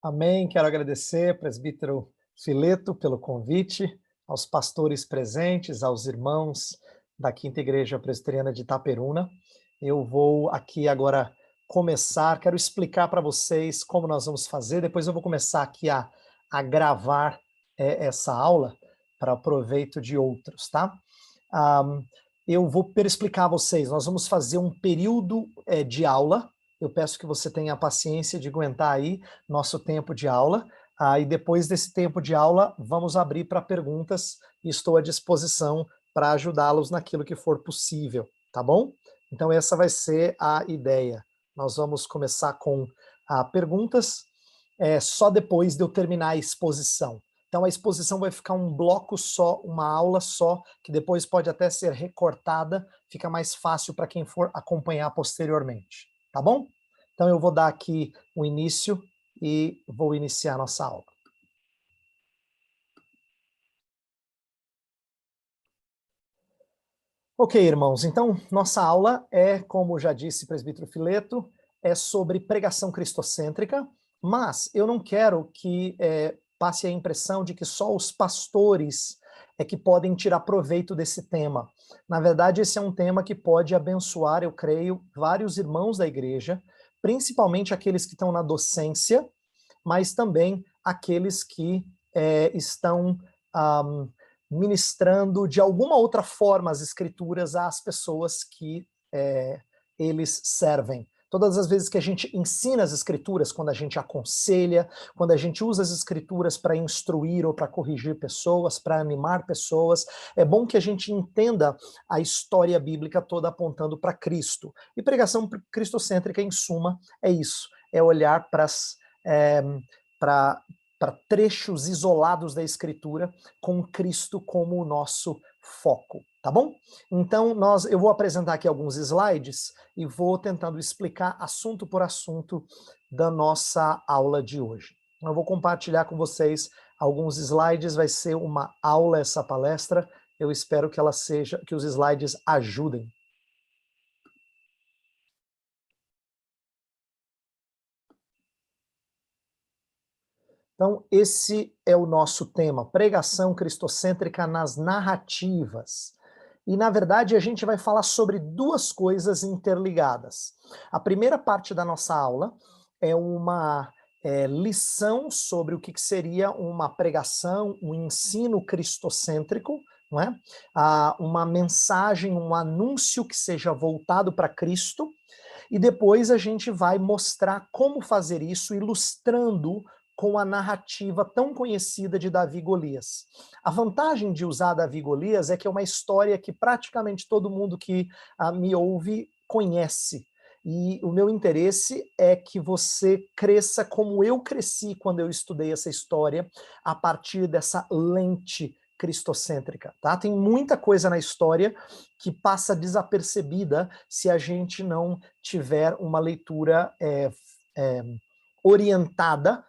Amém. Quero agradecer, presbítero Fileto, pelo convite, aos pastores presentes, aos irmãos da Quinta Igreja Presbiteriana de Itaperuna. Eu vou aqui agora começar, quero explicar para vocês como nós vamos fazer, depois eu vou começar aqui a gravar essa aula para proveito de outros, tá? Eu vou explicar a vocês, nós vamos fazer um período de aula. Eu peço que você tenha a paciência de aguentar aí nosso tempo de aula. E depois desse tempo de aula, vamos abrir para perguntas e estou à disposição para ajudá-los naquilo que for possível, tá bom? Então essa vai ser a ideia. Nós vamos começar com perguntas só depois de eu terminar a exposição. Então a exposição vai ficar um bloco só, uma aula só, que depois pode até ser recortada, fica mais fácil para quem for acompanhar posteriormente. Tá bom? Então eu vou dar aqui o início e vou iniciar a nossa aula. Ok, irmãos, então nossa aula como já disse o presbítero Fileto, é sobre pregação cristocêntrica, mas eu não quero que passe a impressão de que só os pastores que podem tirar proveito desse tema. Na verdade, esse é um tema que pode abençoar, eu creio, vários irmãos da igreja, principalmente aqueles que estão na docência, mas também aqueles que estão ministrando de alguma outra forma as escrituras às pessoas que eles servem. Todas as vezes que a gente ensina as escrituras, quando a gente aconselha, quando a gente usa as escrituras para instruir ou para corrigir pessoas, para animar pessoas, é bom que a gente entenda a história bíblica toda apontando para Cristo. E pregação cristocêntrica, em suma, é isso, é olhar para trechos isolados da escritura com Cristo como o nosso foco, tá bom? Então eu vou apresentar aqui alguns slides e vou tentando explicar assunto por assunto da nossa aula de hoje. Eu vou compartilhar com vocês alguns slides, vai ser uma aula essa palestra, eu espero que que os slides ajudem. Então, esse é o nosso tema, pregação cristocêntrica nas narrativas. E, na verdade, a gente vai falar sobre duas coisas interligadas. A primeira parte da nossa aula é uma lição sobre o que seria uma pregação, um ensino cristocêntrico, não é? Uma mensagem, um anúncio que seja voltado para Cristo, e depois a gente vai mostrar como fazer isso, ilustrando com a narrativa tão conhecida de Davi e Golias. A vantagem de usar Davi e Golias é que é uma história que praticamente todo mundo que me ouve conhece. E o meu interesse é que você cresça como eu cresci quando eu estudei essa história, a partir dessa lente cristocêntrica, tá? Tem muita coisa na história que passa desapercebida se a gente não tiver uma leitura orientada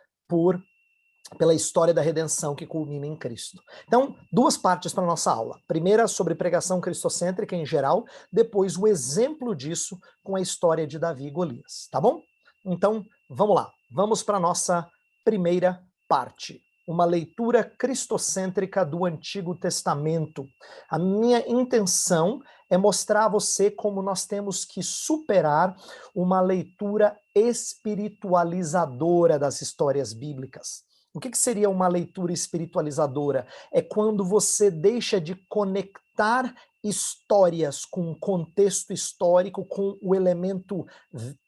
pela história da redenção que culmina em Cristo. Então, duas partes para a nossa aula. Primeira sobre pregação cristocêntrica em geral, depois o exemplo disso com a história de Davi e Golias, tá bom? Então, vamos lá. Vamos para a nossa primeira parte. Uma leitura cristocêntrica do Antigo Testamento. A minha intenção é mostrar a você como nós temos que superar uma leitura espiritualizadora das histórias bíblicas. O que seria uma leitura espiritualizadora? É quando você deixa de conectar histórias com o contexto histórico, com o elemento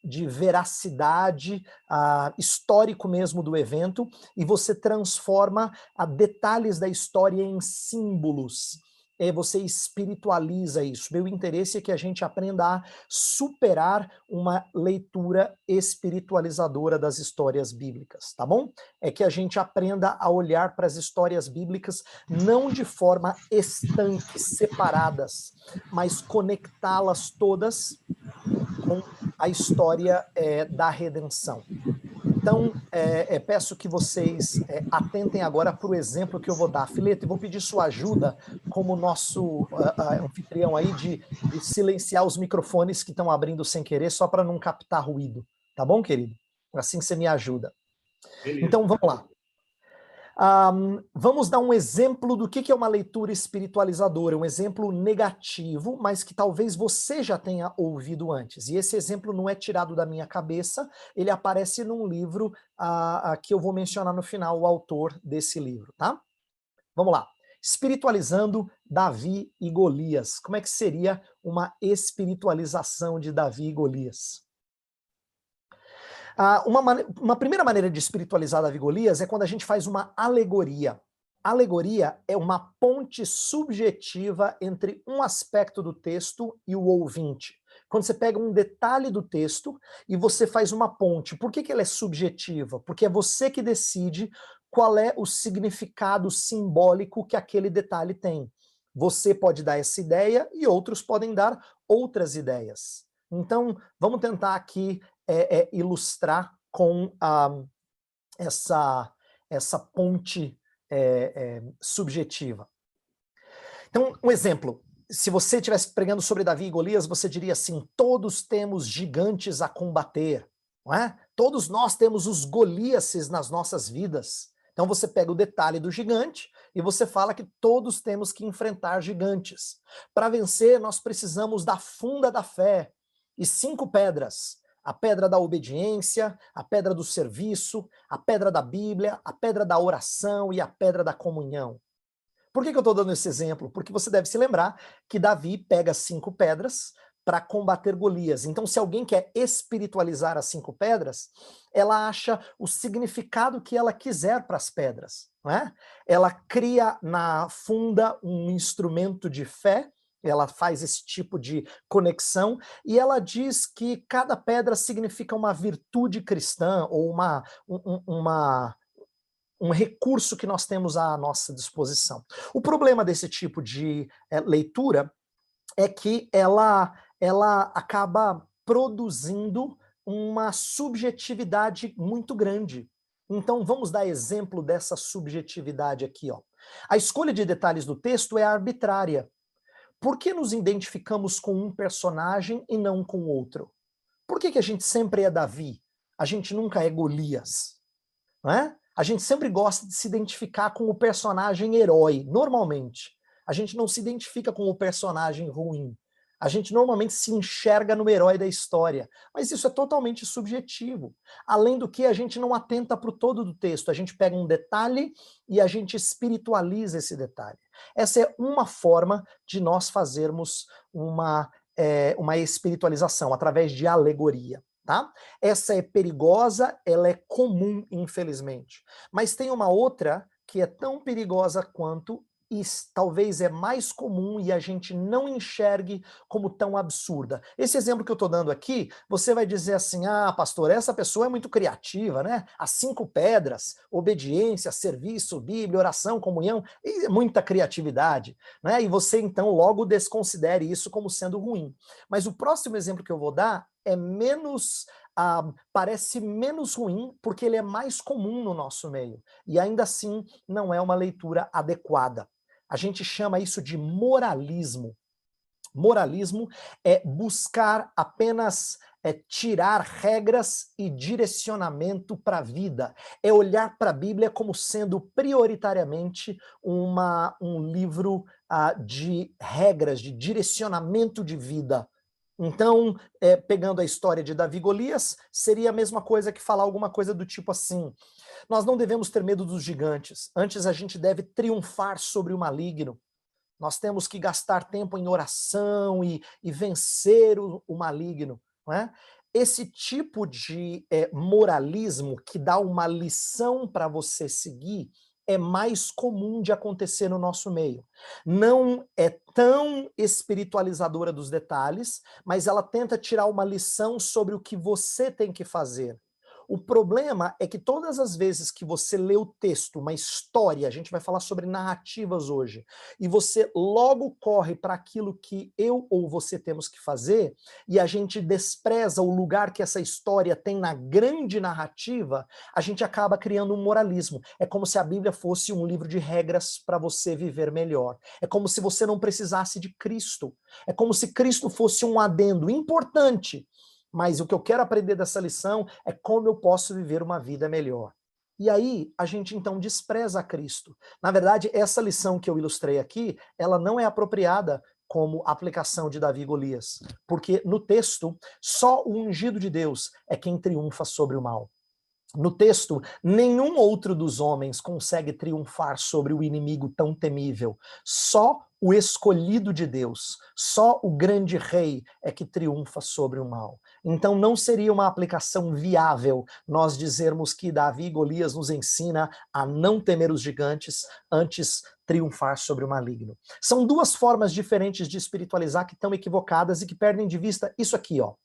de veracidade histórico mesmo do evento, e você transforma detalhes da história em símbolos. Você espiritualiza isso. Meu interesse é que a gente aprenda a superar uma leitura espiritualizadora das histórias bíblicas, tá bom? É que a gente aprenda a olhar para as histórias bíblicas não de forma estanque, separadas, mas conectá-las todas com a história da redenção. Então, peço que vocês atentem agora para o exemplo que eu vou dar. Fileto, eu vou pedir sua ajuda como nosso anfitrião aí de silenciar os microfones que estão abrindo sem querer, só para não captar ruído. Tá bom, querido? Assim você me ajuda. Beleza. Então, vamos lá. Vamos dar um exemplo do que é uma leitura espiritualizadora, um exemplo negativo, mas que talvez você já tenha ouvido antes. E esse exemplo não é tirado da minha cabeça, ele aparece num livro que eu vou mencionar no final, o autor desse livro, tá? Vamos lá. Espiritualizando Davi e Golias. Como é que seria uma espiritualização de Davi e Golias? Uma primeira maneira de espiritualizar Davi e Golias é quando a gente faz uma alegoria. Alegoria é uma ponte subjetiva entre um aspecto do texto e o ouvinte. Quando você pega um detalhe do texto e você faz uma ponte. Por que ela é subjetiva? Porque é você que decide qual é o significado simbólico que aquele detalhe tem. Você pode dar essa ideia e outros podem dar outras ideias. Então, vamos tentar aqui ilustrar com essa ponte subjetiva. Então, um exemplo. Se você estivesse pregando sobre Davi e Golias, você diria assim: todos temos gigantes a combater, não é? Todos nós temos os Goliases nas nossas vidas. Então você pega o detalhe do gigante e você fala que todos temos que enfrentar gigantes. Para vencer, nós precisamos da funda da fé e 5 pedras. A pedra da obediência, a pedra do serviço, a pedra da Bíblia, a pedra da oração e a pedra da comunhão. Por que eu estou dando esse exemplo? Porque você deve se lembrar que Davi pega 5 pedras para combater Golias. Então, se alguém quer espiritualizar as 5 pedras, ela acha o significado que ela quiser para as pedras, não é? Ela cria na funda um instrumento de fé, ela faz esse tipo de conexão, e ela diz que cada pedra significa uma virtude cristã, ou um recurso que nós temos à nossa disposição. O problema desse tipo de leitura é que ela acaba produzindo uma subjetividade muito grande. Então vamos dar exemplo dessa subjetividade aqui, ó. A escolha de detalhes do texto é arbitrária. Por que nos identificamos com um personagem e não com outro? Por que a gente sempre é Davi? A gente nunca é Golias, não é? A gente sempre gosta de se identificar com o personagem herói, normalmente. A gente não se identifica com o personagem ruim. A gente normalmente se enxerga no herói da história. Mas isso é totalmente subjetivo. Além do que, a gente não atenta para o todo do texto. A gente pega um detalhe e a gente espiritualiza esse detalhe. Essa é uma forma de nós fazermos uma espiritualização, através de alegoria. Tá? Essa é perigosa, ela é comum, infelizmente. Mas tem uma outra que é tão perigosa quanto e talvez é mais comum e a gente não enxergue como tão absurda. Esse exemplo que eu estou dando aqui, você vai dizer assim: ah, pastor, essa pessoa é muito criativa, né? As 5 pedras, obediência, serviço, Bíblia, oração, comunhão, e muita criatividade, né? E você então logo desconsidere isso como sendo ruim. Mas o próximo exemplo que eu vou dar é menos, parece menos ruim, porque ele é mais comum no nosso meio. E ainda assim não é uma leitura adequada. A gente chama isso de moralismo. Moralismo é buscar apenas tirar regras e direcionamento para a vida. É olhar para a Bíblia como sendo prioritariamente um livro de regras, de direcionamento de vida. Então, pegando a história de Davi e Golias, seria a mesma coisa que falar alguma coisa do tipo assim: nós não devemos ter medo dos gigantes, antes a gente deve triunfar sobre o maligno. Nós temos que gastar tempo em oração e vencer o maligno, não é? Esse tipo de moralismo que dá uma lição para você seguir é mais comum de acontecer no nosso meio. Não é tão espiritualizadora dos detalhes, mas ela tenta tirar uma lição sobre o que você tem que fazer. O problema é que todas as vezes que você lê o texto, uma história, a gente vai falar sobre narrativas hoje, e você logo corre para aquilo que eu ou você temos que fazer, e a gente despreza o lugar que essa história tem na grande narrativa, a gente acaba criando um moralismo. É como se a Bíblia fosse um livro de regras para você viver melhor. É como se você não precisasse de Cristo. É como se Cristo fosse um adendo importante. Mas o que eu quero aprender dessa lição é como eu posso viver uma vida melhor. E aí a gente então despreza Cristo. Na verdade, essa lição que eu ilustrei aqui, ela não é apropriada como aplicação de Davi e Golias, porque no texto, só o ungido de Deus é quem triunfa sobre o mal. No texto, nenhum outro dos homens consegue triunfar sobre o inimigo tão temível. Só o escolhido de Deus, só o grande rei é que triunfa sobre o mal. Então não seria uma aplicação viável nós dizermos que Davi e Golias nos ensina a não temer os gigantes, antes triunfar sobre o maligno. São duas formas diferentes de espiritualizar que estão equivocadas e que perdem de vista isso aqui, ó.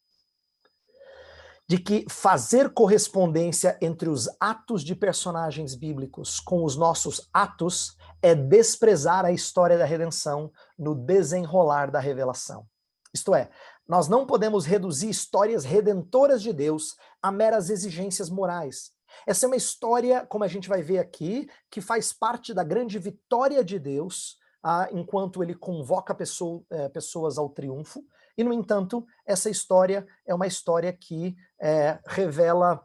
De que fazer correspondência entre os atos de personagens bíblicos com os nossos atos é desprezar a história da redenção no desenrolar da revelação. Isto é, nós não podemos reduzir histórias redentoras de Deus a meras exigências morais. Essa é uma história, como a gente vai ver aqui, que faz parte da grande vitória de Deus, enquanto ele convoca pessoas ao triunfo. E, no entanto, essa história é uma história que revela...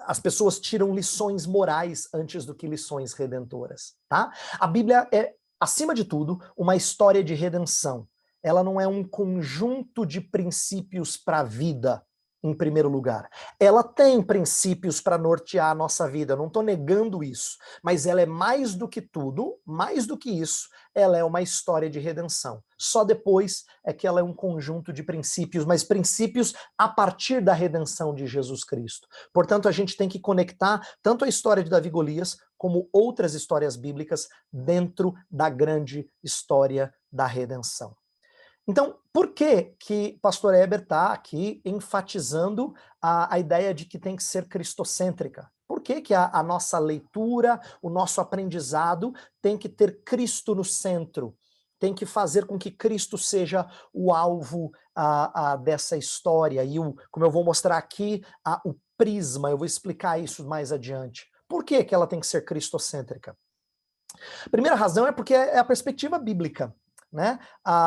as pessoas tiram lições morais antes do que lições redentoras. Tá? A Bíblia é, acima de tudo, uma história de redenção. Ela não é um conjunto de princípios para a vida, em primeiro lugar. Ela tem princípios para nortear a nossa vida, eu não estou negando isso, mas ela é mais do que tudo, mais do que isso, ela é uma história de redenção. Só depois é que ela é um conjunto de princípios, mas princípios a partir da redenção de Jesus Cristo. Portanto, a gente tem que conectar tanto a história de Davi e Golias, como outras histórias bíblicas dentro da grande história da redenção. Então, por que que pastor Heber está aqui enfatizando a ideia de que tem que ser cristocêntrica? Por que que a nossa leitura, o nosso aprendizado tem que ter Cristo no centro? Tem que fazer com que Cristo seja o alvo dessa história. E, como eu vou mostrar aqui, o prisma, eu vou explicar isso mais adiante. Por que que ela tem que ser cristocêntrica? A primeira razão é porque é a perspectiva bíblica. Né?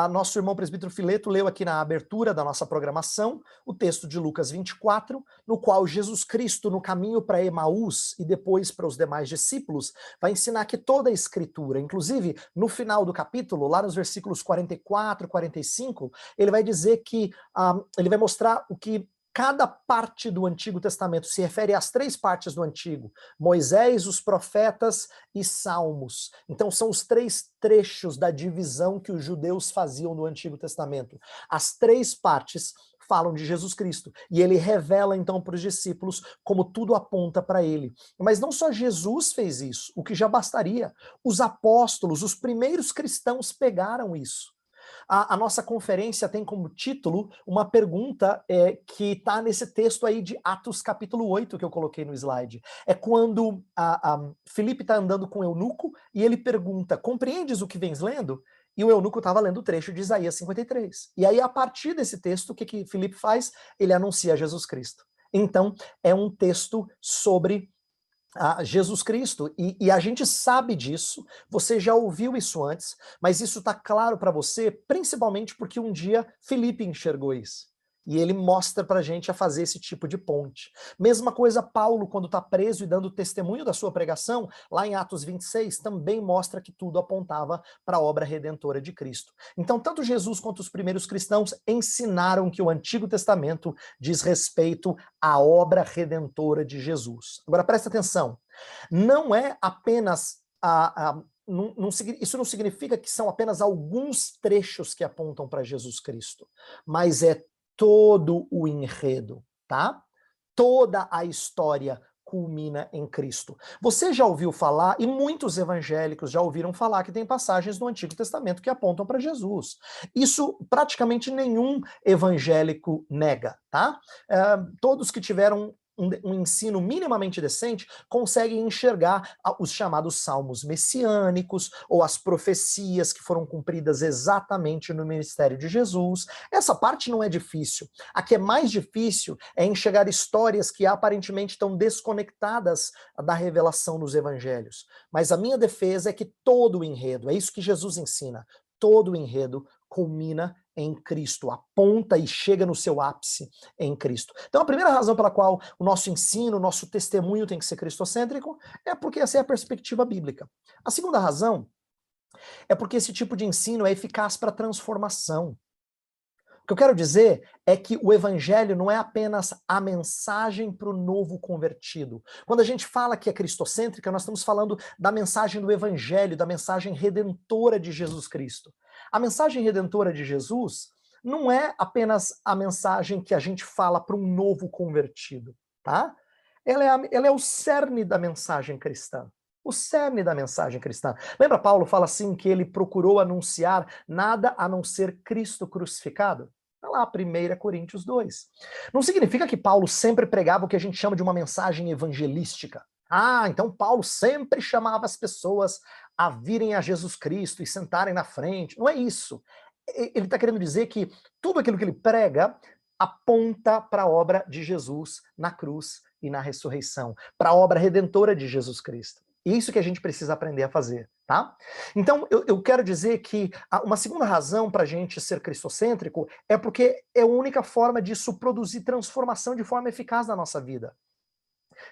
Nosso irmão presbítero Fileto leu aqui na abertura da nossa programação o texto de Lucas 24, no qual Jesus Cristo, no caminho para Emaús e depois para os demais discípulos, vai ensinar que toda a escritura, inclusive no final do capítulo, lá nos versículos 44 e 45, ele vai dizer que, ele vai mostrar o que cada parte do Antigo Testamento se refere às três partes do Antigo: Moisés, os profetas e Salmos. Então são os três trechos da divisão que os judeus faziam no Antigo Testamento. As três partes falam de Jesus Cristo. E ele revela então para os discípulos como tudo aponta para ele. Mas não só Jesus fez isso, o que já bastaria. Os apóstolos, os primeiros cristãos pegaram isso. A nossa conferência tem como título uma pergunta que está nesse texto aí de Atos capítulo 8 que eu coloquei no slide. É quando Filipe está andando com o eunuco e ele pergunta: compreendes o que vens lendo? E o eunuco estava lendo o trecho de Isaías 53. E aí, a partir desse texto, o que Filipe faz? Ele anuncia Jesus Cristo. Então, é um texto sobre Jesus Cristo, e a gente sabe disso, você já ouviu isso antes, mas isso está claro para você, principalmente porque um dia Filipe enxergou isso. E ele mostra para a gente a fazer esse tipo de ponte. Mesma coisa Paulo, quando está preso e dando testemunho da sua pregação, lá em Atos 26, também mostra que tudo apontava para a obra redentora de Cristo. Então, tanto Jesus quanto os primeiros cristãos ensinaram que o Antigo Testamento diz respeito à obra redentora de Jesus. Agora, presta atenção, não é apenas isso não significa que são apenas alguns trechos que apontam para Jesus Cristo, mas é todo o enredo, tá? Toda a história culmina em Cristo. Você já ouviu falar, e muitos evangélicos já ouviram falar, que tem passagens no Antigo Testamento que apontam para Jesus. Isso praticamente nenhum evangélico nega, tá? Todos que tiveram um ensino minimamente decente conseguem enxergar os chamados salmos messiânicos ou as profecias que foram cumpridas exatamente no ministério de Jesus. Essa parte não é difícil. A que é mais difícil é enxergar histórias que aparentemente estão desconectadas da revelação nos evangelhos. Mas a minha defesa é que todo o enredo, é isso que Jesus ensina, todo o enredo culmina em Cristo, aponta e chega no seu ápice em Cristo. Então a primeira razão pela qual o nosso ensino, o nosso testemunho tem que ser cristocêntrico é porque essa é a perspectiva bíblica. A segunda razão é porque esse tipo de ensino é eficaz para transformação. O que eu quero dizer é que o evangelho não é apenas a mensagem para o novo convertido. Quando a gente fala que é cristocêntrica, nós estamos falando da mensagem do evangelho, da mensagem redentora de Jesus Cristo. A mensagem redentora de Jesus não é apenas a mensagem que a gente fala para um novo convertido, tá? Ela é o cerne da mensagem cristã. O cerne da mensagem cristã. Lembra Paulo fala assim que ele procurou anunciar nada a não ser Cristo crucificado? Está lá, 1 Coríntios 2. Não significa que Paulo sempre pregava o que a gente chama de uma mensagem evangelística. Ah, então Paulo sempre chamava as pessoas a virem a Jesus Cristo e sentarem na frente. Não é isso. Ele está querendo dizer que tudo aquilo que ele prega aponta para a obra de Jesus na cruz e na ressurreição, para a obra redentora de Jesus Cristo. Isso que a gente precisa aprender a fazer, tá? Então, eu quero dizer que uma segunda razão para a gente ser cristocêntrico é porque é a única forma disso produzir transformação de forma eficaz na nossa vida.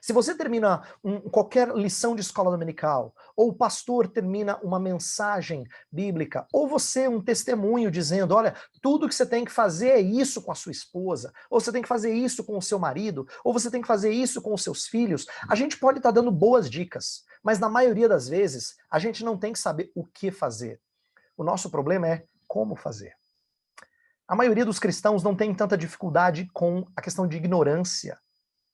Se você termina qualquer lição de escola dominical, ou o pastor termina uma mensagem bíblica, ou você um testemunho dizendo, olha, tudo que você tem que fazer é isso com a sua esposa, ou você tem que fazer isso com o seu marido, ou você tem que fazer isso com os seus filhos, a gente pode estar dando boas dicas, mas na maioria das vezes, a gente não tem que saber o que fazer. O nosso problema é como fazer. A maioria dos cristãos não tem tanta dificuldade com a questão de ignorância,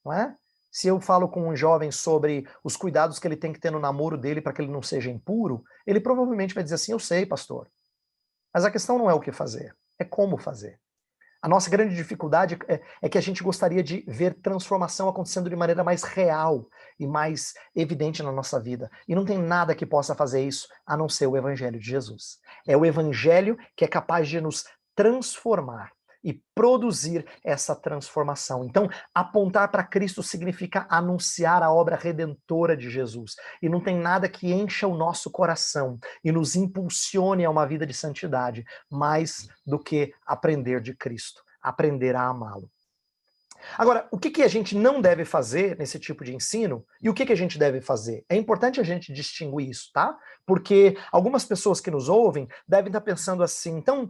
não é? Se eu falo com um jovem sobre os cuidados que ele tem que ter no namoro dele para que ele não seja impuro, ele provavelmente vai dizer assim, eu sei, pastor. Mas a questão não é o que fazer, é como fazer. A nossa grande dificuldade é que a gente gostaria de ver transformação acontecendo de maneira mais real e mais evidente na nossa vida. E não tem nada que possa fazer isso a não ser o Evangelho de Jesus. É o Evangelho que é capaz de nos transformar e produzir essa transformação. Então, apontar para Cristo significa anunciar a obra redentora de Jesus. E não tem nada que encha o nosso coração e nos impulsione a uma vida de santidade, mais do que aprender de Cristo, aprender a amá-lo. Agora, o que a gente não deve fazer nesse tipo de ensino e o que a gente deve fazer? É importante a gente distinguir isso, tá? Porque algumas pessoas que nos ouvem devem estar pensando assim, então,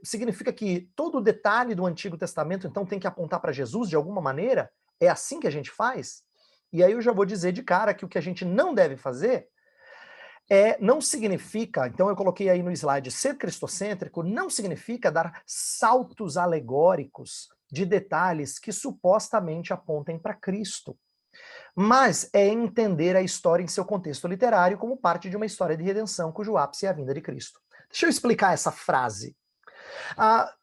significa que todo detalhe do Antigo Testamento, então, tem que apontar para Jesus de alguma maneira? É assim que a gente faz? E aí eu já vou dizer de cara que o que a gente não deve fazer não significa, então eu coloquei aí no slide, ser cristocêntrico não significa dar saltos alegóricos de detalhes que supostamente apontem para Cristo. Mas é entender a história em seu contexto literário como parte de uma história de redenção cujo ápice é a vinda de Cristo. Deixa eu explicar essa frase.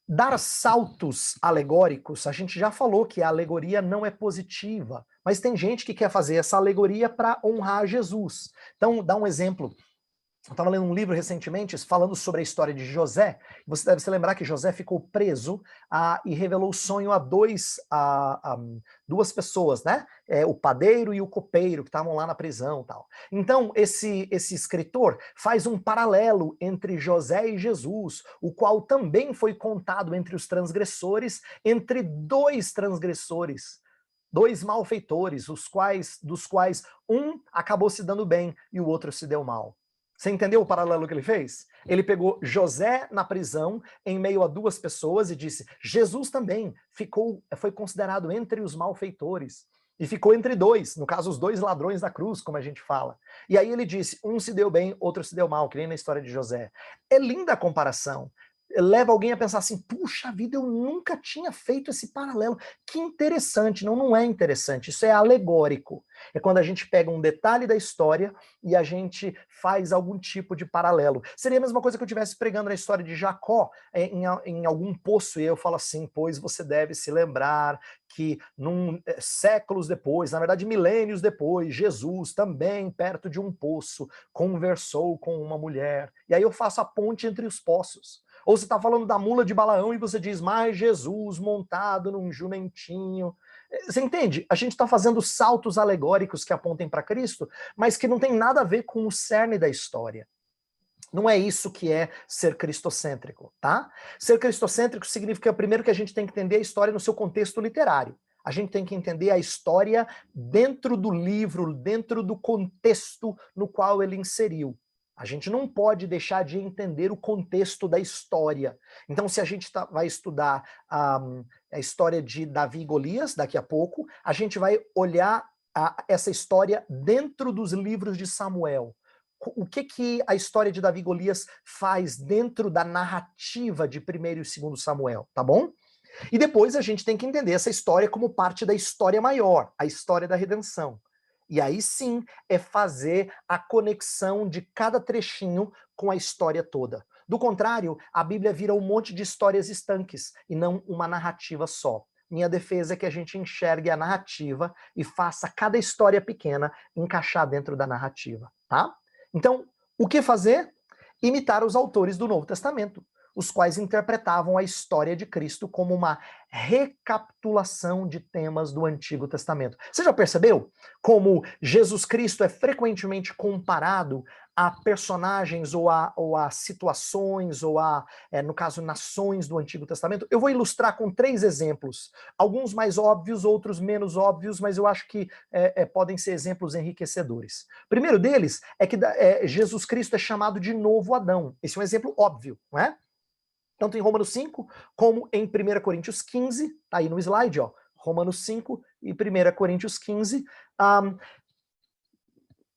Dar saltos alegóricos, a gente já falou que a alegoria não é positiva, mas tem gente que quer fazer essa alegoria para honrar Jesus. Então, dá um exemplo. Eu estava lendo um livro recentemente falando sobre a história de José. Você deve se lembrar que José ficou preso e revelou o sonho a duas pessoas, né? O padeiro e o copeiro, que estavam lá na prisão. Tal. Então, esse escritor faz um paralelo entre José e Jesus, o qual também foi contado entre os transgressores, entre dois transgressores. Dois malfeitores, dos quais um acabou se dando bem e o outro se deu mal. Você entendeu o paralelo que ele fez? Ele pegou José na prisão, em meio a duas pessoas, e disse, Jesus também foi considerado entre os malfeitores. E ficou entre dois, no caso, os dois ladrões da cruz, como a gente fala. E aí ele disse, um se deu bem, outro se deu mal, que nem na história de José. É linda a comparação. Leva alguém a pensar assim, puxa vida, eu nunca tinha feito esse paralelo. Que interessante. Não, não é interessante, isso é alegórico. É quando a gente pega um detalhe da história e a gente faz algum tipo de paralelo. Seria a mesma coisa que eu estivesse pregando na história de Jacó em algum poço, e eu falo assim, pois você deve se lembrar que séculos depois, na verdade milênios depois, Jesus também perto de um poço conversou com uma mulher. E aí eu faço a ponte entre os poços. Ou você está falando da mula de Balaão e você diz, mas Jesus montado num jumentinho. Você entende? A gente está fazendo saltos alegóricos que apontem para Cristo, mas que não tem nada a ver com o cerne da história. Não é isso que é ser cristocêntrico, tá? Ser cristocêntrico significa, primeiro, que a gente tem que entender a história no seu contexto literário. A gente tem que entender a história dentro do livro, dentro do contexto no qual ele inseriu. A gente não pode deixar de entender o contexto da história. Então, se a gente vai estudar a história de Davi e Golias, daqui a pouco, a gente vai olhar essa história dentro dos livros de Samuel. O que a história de Davi e Golias faz dentro da narrativa de 1º e 2º Samuel, tá bom? E depois a gente tem que entender essa história como parte da história maior, a história da redenção. E aí sim é fazer a conexão de cada trechinho com a história toda. Do contrário, a Bíblia vira um monte de histórias estanques e não uma narrativa só. Minha defesa é que a gente enxergue a narrativa e faça cada história pequena encaixar dentro da narrativa, tá? Então, o que fazer? Imitar os autores do Novo Testamento, os quais interpretavam a história de Cristo como uma recapitulação de temas do Antigo Testamento. Você já percebeu como Jesus Cristo é frequentemente comparado a personagens ou a situações ou no caso, nações do Antigo Testamento? Eu vou ilustrar com 3 exemplos, alguns mais óbvios, outros menos óbvios, mas eu acho que podem ser exemplos enriquecedores. O primeiro deles é que Jesus Cristo é chamado de novo Adão. Esse é um exemplo óbvio, não é? Tanto em Romanos 5, como em 1 Coríntios 15, tá aí no slide, ó, Romanos 5 e 1 Coríntios 15,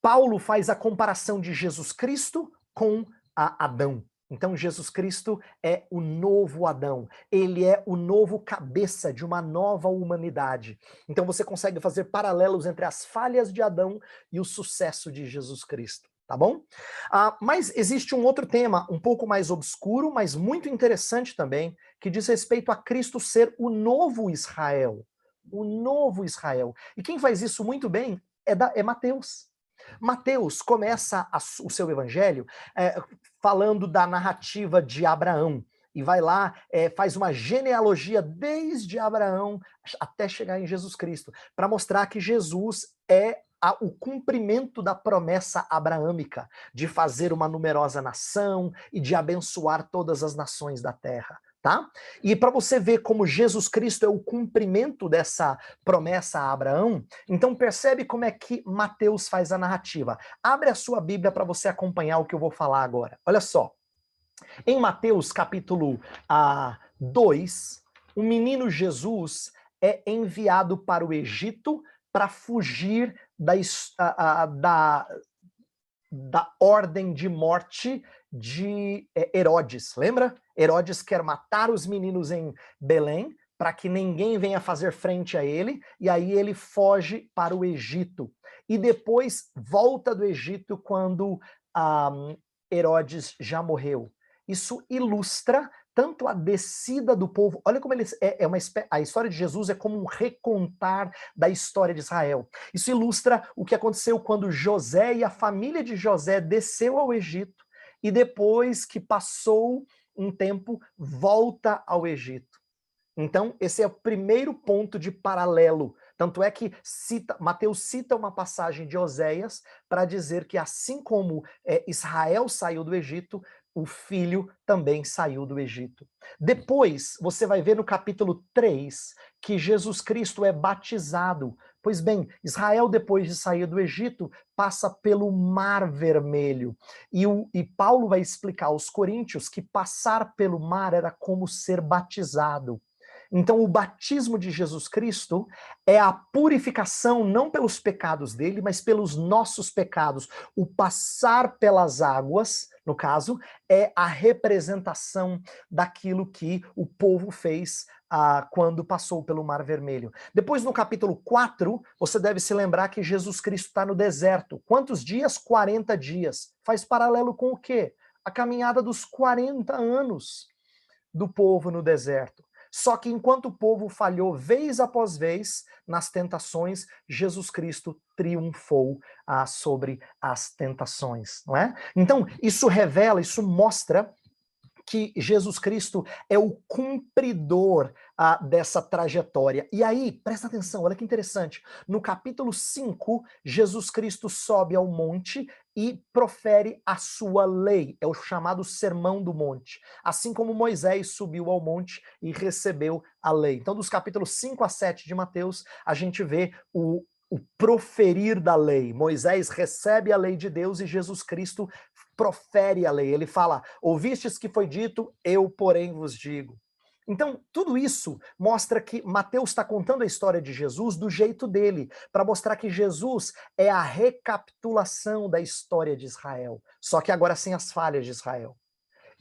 Paulo faz a comparação de Jesus Cristo com Adão. Então Jesus Cristo é o novo Adão, ele é o novo cabeça de uma nova humanidade. Então você consegue fazer paralelos entre as falhas de Adão e o sucesso de Jesus Cristo. Tá bom? Mas existe um outro tema, um pouco mais obscuro, mas muito interessante também, que diz respeito a Cristo ser o novo Israel. O novo Israel. E quem faz isso muito bem é Mateus. Mateus começa o seu evangelho falando da narrativa de Abraão. E vai lá, faz uma genealogia desde Abraão até chegar em Jesus Cristo, para mostrar que Jesus é o cumprimento da promessa abraâmica de fazer uma numerosa nação e de abençoar todas as nações da terra, tá? E para você ver como Jesus Cristo é o cumprimento dessa promessa a Abraão, então percebe como é que Mateus faz a narrativa. Abre a sua Bíblia para você acompanhar o que eu vou falar agora. Olha só. Em Mateus capítulo 2, o menino Jesus é enviado para o Egito para fugir da ordem de morte de Herodes. Lembra? Herodes quer matar os meninos em Belém para que ninguém venha fazer frente a ele, e aí ele foge para o Egito. E depois volta do Egito quando Herodes já morreu. Isso ilustra tanto a descida do povo. Olha como eles a história de Jesus é como um recontar da história de Israel. Isso ilustra o que aconteceu quando José e a família de José desceu ao Egito e depois que passou um tempo volta ao Egito. Então, esse é o primeiro ponto de paralelo. Tanto é que Mateus cita uma passagem de Oséias para dizer que assim como Israel saiu do Egito, o filho também saiu do Egito. Depois, você vai ver no capítulo 3 que Jesus Cristo é batizado. Pois bem, Israel, depois de sair do Egito, passa pelo Mar Vermelho. E Paulo vai explicar aos coríntios que passar pelo mar era como ser batizado. Então, o batismo de Jesus Cristo é a purificação não pelos pecados dele, mas pelos nossos pecados. O passar pelas águas, no caso, é a representação daquilo que o povo fez quando passou pelo Mar Vermelho. Depois, no capítulo 4, você deve se lembrar que Jesus Cristo está no deserto. Quantos dias? 40 dias. Faz paralelo com o quê? A caminhada dos 40 anos do povo no deserto. Só que enquanto o povo falhou vez após vez nas tentações, Jesus Cristo triunfou sobre as tentações, não é? Então, isso revela, isso mostra que Jesus Cristo é o cumpridor dessa trajetória. E aí, presta atenção, olha que interessante. No capítulo 5, Jesus Cristo sobe ao monte e profere a sua lei. É o chamado Sermão do Monte. Assim como Moisés subiu ao monte e recebeu a lei. Então, dos capítulos 5 a 7 de Mateus, a gente vê o proferir da lei. Moisés recebe a lei de Deus e Jesus Cristo profere a lei. Ele fala: ouvistes que foi dito, eu, porém, vos digo. Então, tudo isso mostra que Mateus está contando a história de Jesus do jeito dele, para mostrar que Jesus é a recapitulação da história de Israel, só que agora sem as falhas de Israel.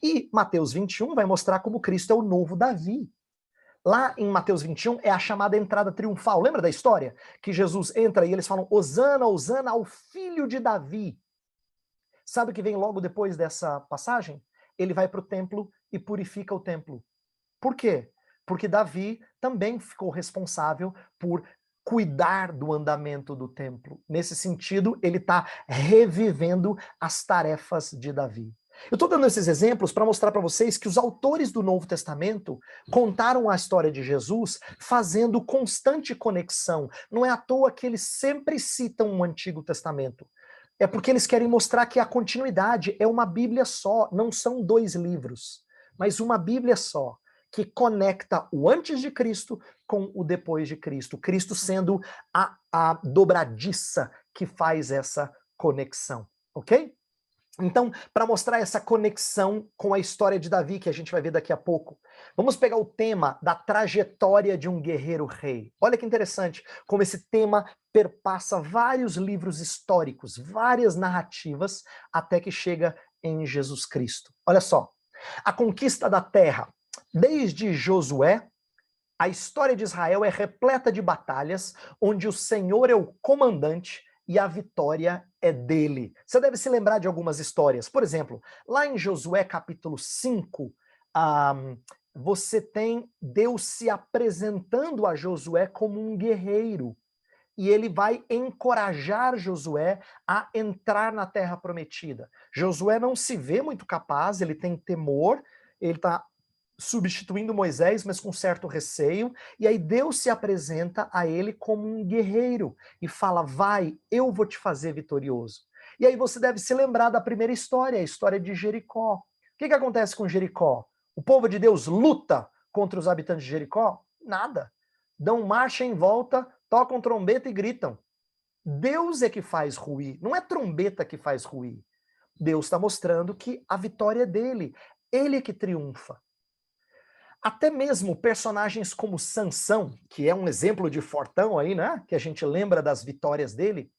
E Mateus 21 vai mostrar como Cristo é o novo Davi. Lá em Mateus 21 é a chamada entrada triunfal. Lembra da história? Que Jesus entra e eles falam: Hosana, Hosana ao filho de Davi. Sabe o que vem logo depois dessa passagem? Ele vai para o templo e purifica o templo. Por quê? Porque Davi também ficou responsável por cuidar do andamento do templo. Nesse sentido, ele está revivendo as tarefas de Davi. Eu estou dando esses exemplos para mostrar para vocês que os autores do Novo Testamento contaram a história de Jesus fazendo constante conexão. Não é à toa que eles sempre citam o Antigo Testamento. É porque eles querem mostrar que a continuidade é uma Bíblia só, não são 2 livros, mas uma Bíblia só, que conecta o antes de Cristo com o depois de Cristo. Cristo sendo a dobradiça que faz essa conexão, ok? Então, para mostrar essa conexão com a história de Davi, que a gente vai ver daqui a pouco, vamos pegar o tema da trajetória de um guerreiro rei. Olha que interessante como esse tema perpassa vários livros históricos, várias narrativas, até que chega em Jesus Cristo. Olha só, a conquista da terra. Desde Josué, a história de Israel é repleta de batalhas, onde o Senhor é o comandante e a vitória é dele. Você deve se lembrar de algumas histórias. Por exemplo, lá em Josué capítulo 5, você tem Deus se apresentando a Josué como um guerreiro. E ele vai encorajar Josué a entrar na terra prometida. Josué não se vê muito capaz, ele tem temor, ele está substituindo Moisés, mas com certo receio, e aí Deus se apresenta a ele como um guerreiro e fala: vai, eu vou te fazer vitorioso. E aí você deve se lembrar da primeira história, a história de Jericó. O que acontece com Jericó? O povo de Deus luta contra os habitantes de Jericó? Nada. Dão marcha em volta, tocam trombeta e gritam. Deus é que faz ruir, não é trombeta que faz ruir. Deus está mostrando que a vitória é dele, ele é que triunfa. Até mesmo personagens como Sansão, que é um exemplo de fortão aí, né? Que a gente lembra das vitórias dele.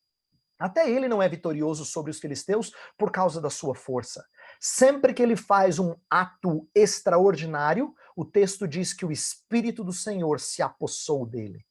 Até ele não é vitorioso sobre os filisteus por causa da sua força. Sempre que ele faz um ato extraordinário, o texto diz que o Espírito do Senhor se apossou dele.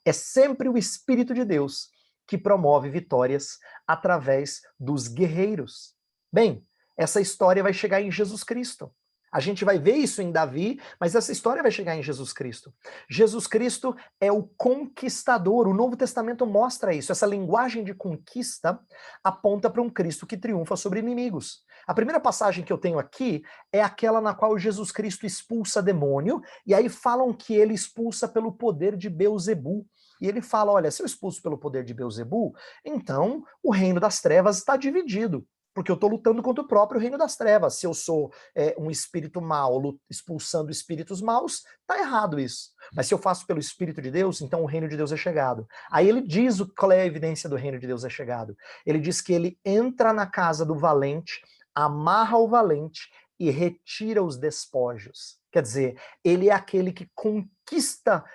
É sempre o Espírito de Deus que promove vitórias através dos guerreiros. Bem, essa história vai chegar em Jesus Cristo. A gente vai ver isso em Davi, mas essa história vai chegar em Jesus Cristo. Jesus Cristo é o conquistador. O Novo Testamento mostra isso. Essa linguagem de conquista aponta para um Cristo que triunfa sobre inimigos. A primeira passagem que eu tenho aqui é aquela na qual Jesus Cristo expulsa demônio, e aí falam que ele expulsa pelo poder de Beelzebul. E ele fala: olha, se eu expulso pelo poder de Beelzebul, então o reino das trevas está dividido. Porque eu estou lutando contra o próprio reino das trevas. Se eu sou um espírito mau expulsando espíritos maus, tá errado isso. Mas se eu faço pelo Espírito de Deus, então o reino de Deus é chegado. Aí ele diz qual é a evidência do reino de Deus é chegado. Ele diz que ele entra na casa do valente, amarra o valente e retira os despojos. Quer dizer, ele é aquele que conquista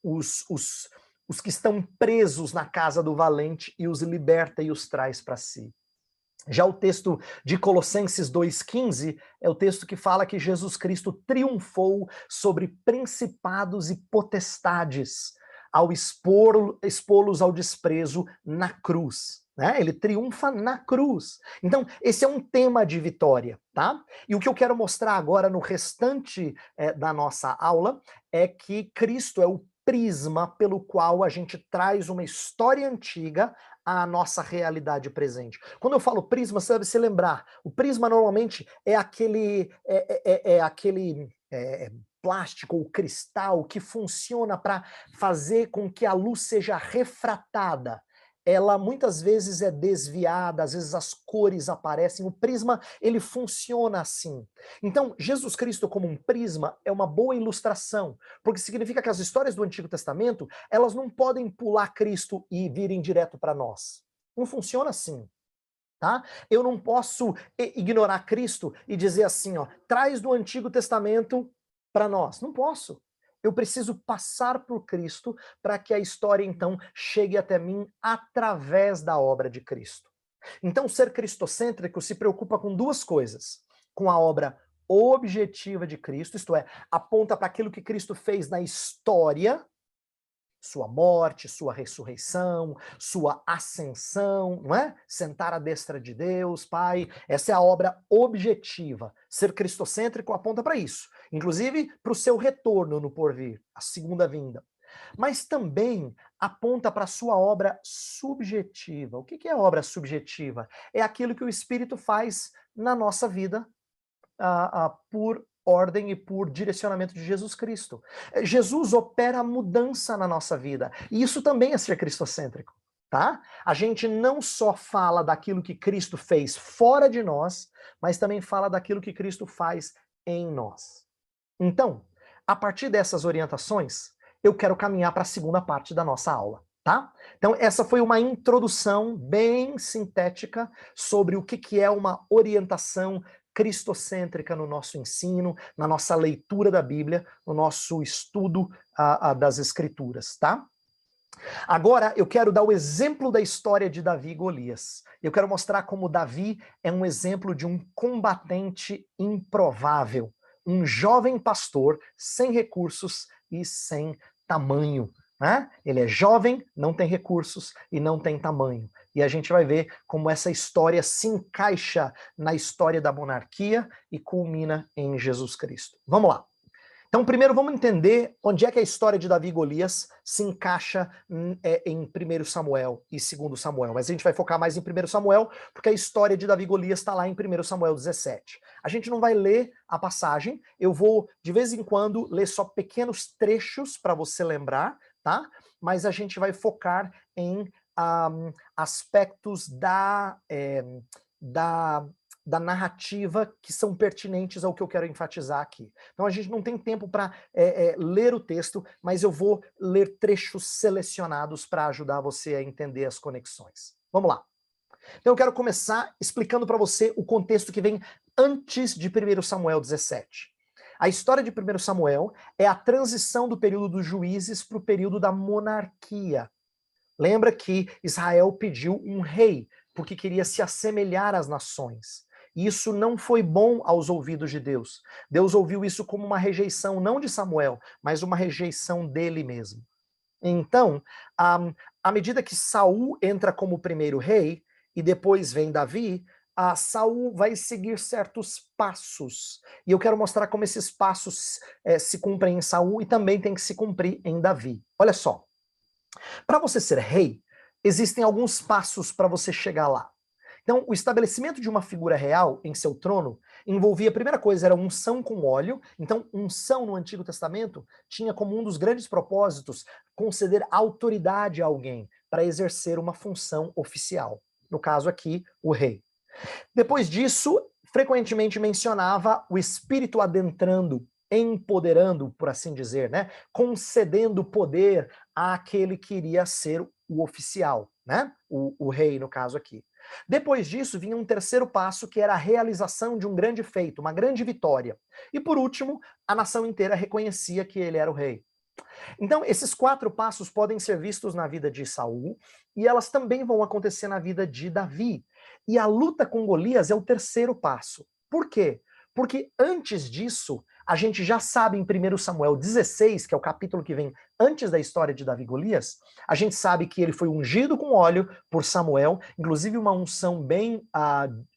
os que estão presos na casa do valente e os liberta e os traz para si. Já o texto de Colossenses 2,15 é o texto que fala que Jesus Cristo triunfou sobre principados e potestades ao expô-los ao desprezo na cruz. Né? Ele triunfa na cruz. Então, esse é um tema de vitória, tá? E o que eu quero mostrar agora no restante da nossa aula é que Cristo é o prisma pelo qual a gente traz uma história antiga à nossa realidade presente. Quando eu falo prisma, você deve se lembrar. O prisma normalmente é aquele plástico ou cristal que funciona para fazer com que a luz seja refratada. ela muitas vezes é desviada, às vezes as cores aparecem, o prisma, ele funciona assim. Então, Jesus Cristo como um prisma é uma boa ilustração, porque significa que as histórias do Antigo Testamento, elas não podem pular Cristo e virem direto para nós. Não funciona assim. Tá? Eu não posso ignorar Cristo e dizer assim, ó, traz do Antigo Testamento para nós. Não posso. Eu preciso passar por Cristo para que a história, então, chegue até mim através da obra de Cristo. Então, ser cristocêntrico se preocupa com duas coisas. Com a obra objetiva de Cristo, isto é, aponta para aquilo que Cristo fez na história, sua morte, sua ressurreição, sua ascensão, não é? Sentar à destra de Deus, Pai. Essa é a obra objetiva. Ser cristocêntrico aponta para isso. Inclusive para o seu retorno no porvir, a segunda vinda. Mas também aponta para a sua obra subjetiva. O que é a obra subjetiva? É aquilo que o Espírito faz na nossa vida por ordem e por direcionamento de Jesus Cristo. Jesus opera a mudança na nossa vida. E isso também é ser cristocêntrico, tá? A gente não só fala daquilo que Cristo fez fora de nós, mas também fala daquilo que Cristo faz em nós. Então, a partir dessas orientações, eu quero caminhar para a segunda parte da nossa aula, tá? Então, essa foi uma introdução bem sintética sobre o que é uma orientação cristocêntrica no nosso ensino, na nossa leitura da Bíblia, no nosso estudo das Escrituras, tá? Agora eu quero dar o exemplo da história de Davi e Golias. Eu quero mostrar como Davi é um exemplo de um combatente improvável, um jovem pastor sem recursos e sem tamanho. Né? Ele é jovem, não tem recursos e não tem tamanho. E a gente vai ver como essa história se encaixa na história da monarquia e culmina em Jesus Cristo. Vamos lá. Então, primeiro vamos entender onde é que a história de Davi e Golias se encaixa em 1 Samuel e 2 Samuel. Mas a gente vai focar mais em 1 Samuel, porque a história de Davi e Golias está lá em 1 Samuel 17. A gente não vai ler a passagem, eu vou, de vez em quando, ler só pequenos trechos para você lembrar, tá? Mas a gente vai focar em aspectos da narrativa que são pertinentes ao que eu quero enfatizar aqui. Então a gente não tem tempo para ler o texto, mas eu vou ler trechos selecionados para ajudar você a entender as conexões. Vamos lá. Então eu quero começar explicando para você o contexto que vem antes de 1 Samuel 17. A história de 1 Samuel é a transição do período dos juízes para o período da monarquia. Lembra que Israel pediu um rei, porque queria se assemelhar às nações. Isso não foi bom aos ouvidos de Deus. Deus ouviu isso como uma rejeição não de Samuel, mas uma rejeição dele mesmo. Então, à medida que Saul entra como primeiro rei, e depois vem Davi, Saul vai seguir certos passos. E eu quero mostrar como esses passos se cumprem em Saul e também tem que se cumprir em Davi. Olha só. Para você ser rei, existem alguns passos para você chegar lá. Então, o estabelecimento de uma figura real em seu trono envolvia, a primeira coisa, era unção com óleo. Então, unção no Antigo Testamento tinha como um dos grandes propósitos conceder autoridade a alguém para exercer uma função oficial. No caso aqui, o rei. Depois disso, frequentemente mencionava o espírito adentrando, empoderando, por assim dizer, né? Concedendo poder àquele que iria ser o oficial, né? O rei, no caso aqui. Depois disso, vinha um terceiro passo, que era a realização de um grande feito, uma grande vitória. E por último, a nação inteira reconhecia que ele era o rei. Então, esses 4 passos podem ser vistos na vida de Saul, e elas também vão acontecer na vida de Davi. E a luta com Golias é o terceiro passo. Por quê? Porque antes disso, a gente já sabe em 1 Samuel 16, que é o capítulo que vem antes da história de Davi e Golias, a gente sabe que ele foi ungido com óleo por Samuel, inclusive uma unção bem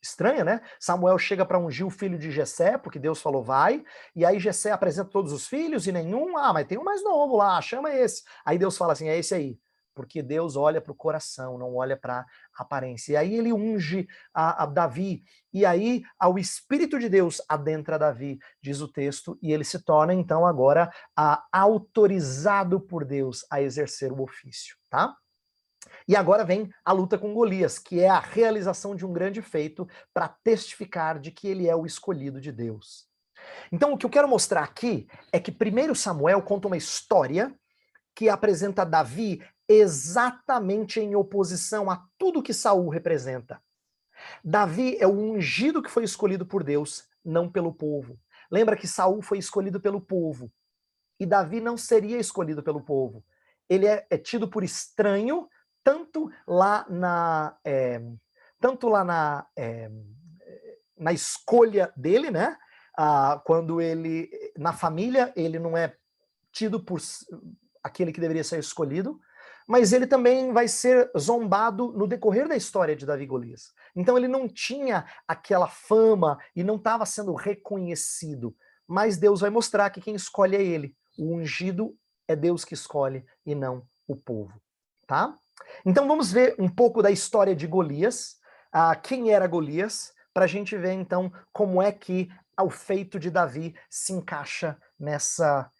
estranha, né? Samuel chega para ungir o filho de Jessé, porque Deus falou vai, e aí Jessé apresenta todos os filhos e nenhum, mas tem um mais novo lá, chama esse. Aí Deus fala assim, é esse aí. Porque Deus olha para o coração, não olha para a aparência. E aí ele unge a Davi, e aí o Espírito de Deus adentra Davi, diz o texto, e ele se torna então agora autorizado por Deus a exercer o ofício, tá? E agora vem a luta com Golias, que é a realização de um grande feito para testificar de que ele é o escolhido de Deus. Então o que eu quero mostrar aqui é que 1 Samuel conta uma história que apresenta Davi exatamente em oposição a tudo que Saul representa. Davi é o ungido que foi escolhido por Deus, não pelo povo. Lembra que Saul foi escolhido pelo povo, e Davi não seria escolhido pelo povo. Ele é tido por estranho, tanto lá na escolha dele, né? Quando ele, na família, ele não é tido por aquele que deveria ser escolhido, mas ele também vai ser zombado no decorrer da história de Davi e Golias. Então ele não tinha aquela fama e não estava sendo reconhecido, mas Deus vai mostrar que quem escolhe é ele. O ungido é Deus que escolhe e não o povo, tá? Então vamos ver um pouco da história de Golias, quem era Golias, para a gente ver então como é que o feito de Davi se encaixa nessa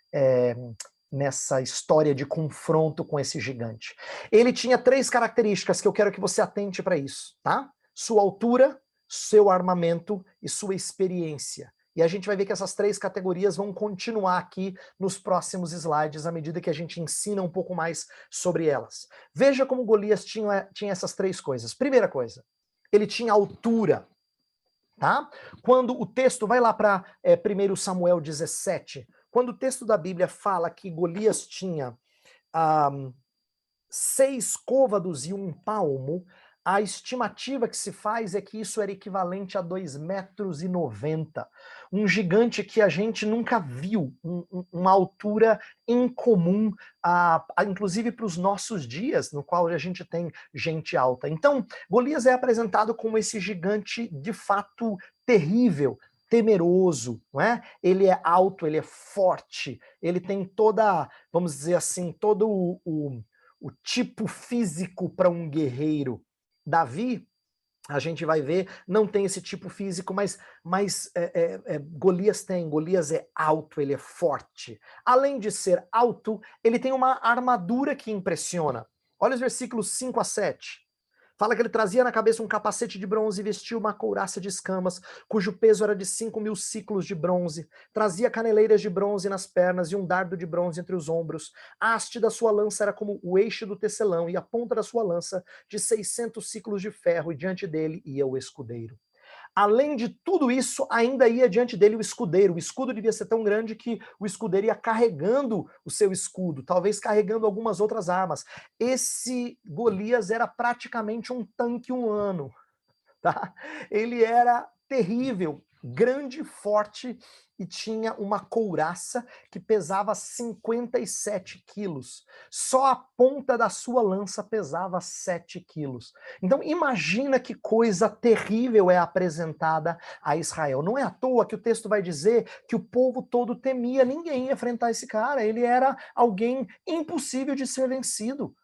história de confronto com esse gigante. Ele tinha 3 características que eu quero que você atente para isso, tá? Sua altura, seu armamento e sua experiência. E a gente vai ver que essas 3 categorias vão continuar aqui nos próximos slides, à medida que a gente ensina um pouco mais sobre elas. Veja como Golias tinha essas 3 coisas. Primeira coisa, ele tinha altura. Tá? Quando o texto vai lá para 1 Samuel 17, quando o texto da Bíblia fala que Golias tinha 6 côvados e 1 palmo, a estimativa que se faz é que isso era equivalente a 2,90 metros. Um gigante que a gente nunca viu, uma altura incomum, inclusive para os nossos dias, no qual a gente tem gente alta. Então, Golias é apresentado como esse gigante de fato terrível, temeroso, não é? Ele é alto, ele é forte, ele tem toda, vamos dizer assim, todo o tipo físico para um guerreiro. Davi, a gente vai ver, não tem esse tipo físico, mas Golias tem. Golias é alto, ele é forte. Além de ser alto, ele tem uma armadura que impressiona. Olha os versículos 5 a 7. Fala que ele trazia na cabeça um capacete de bronze e vestia uma couraça de escamas, cujo peso era de 5.000 siclos de bronze. Trazia caneleiras de bronze nas pernas e um dardo de bronze entre os ombros. A haste da sua lança era como o eixo do tecelão e a ponta da sua lança de 600 siclos de ferro, e diante dele ia o escudeiro. Além de tudo isso, ainda ia diante dele o escudeiro. O escudo devia ser tão grande que o escudeiro ia carregando o seu escudo, talvez carregando algumas outras armas. Esse Golias era praticamente um tanque humano, tá? Ele era terrível, grande, forte, e tinha uma couraça que pesava 57 quilos. Só a ponta da sua lança pesava 7 quilos. Então imagina que coisa terrível é apresentada a Israel. Não é à toa que o texto vai dizer que o povo todo temia, ninguém ia enfrentar esse cara. Ele era alguém impossível de ser vencido.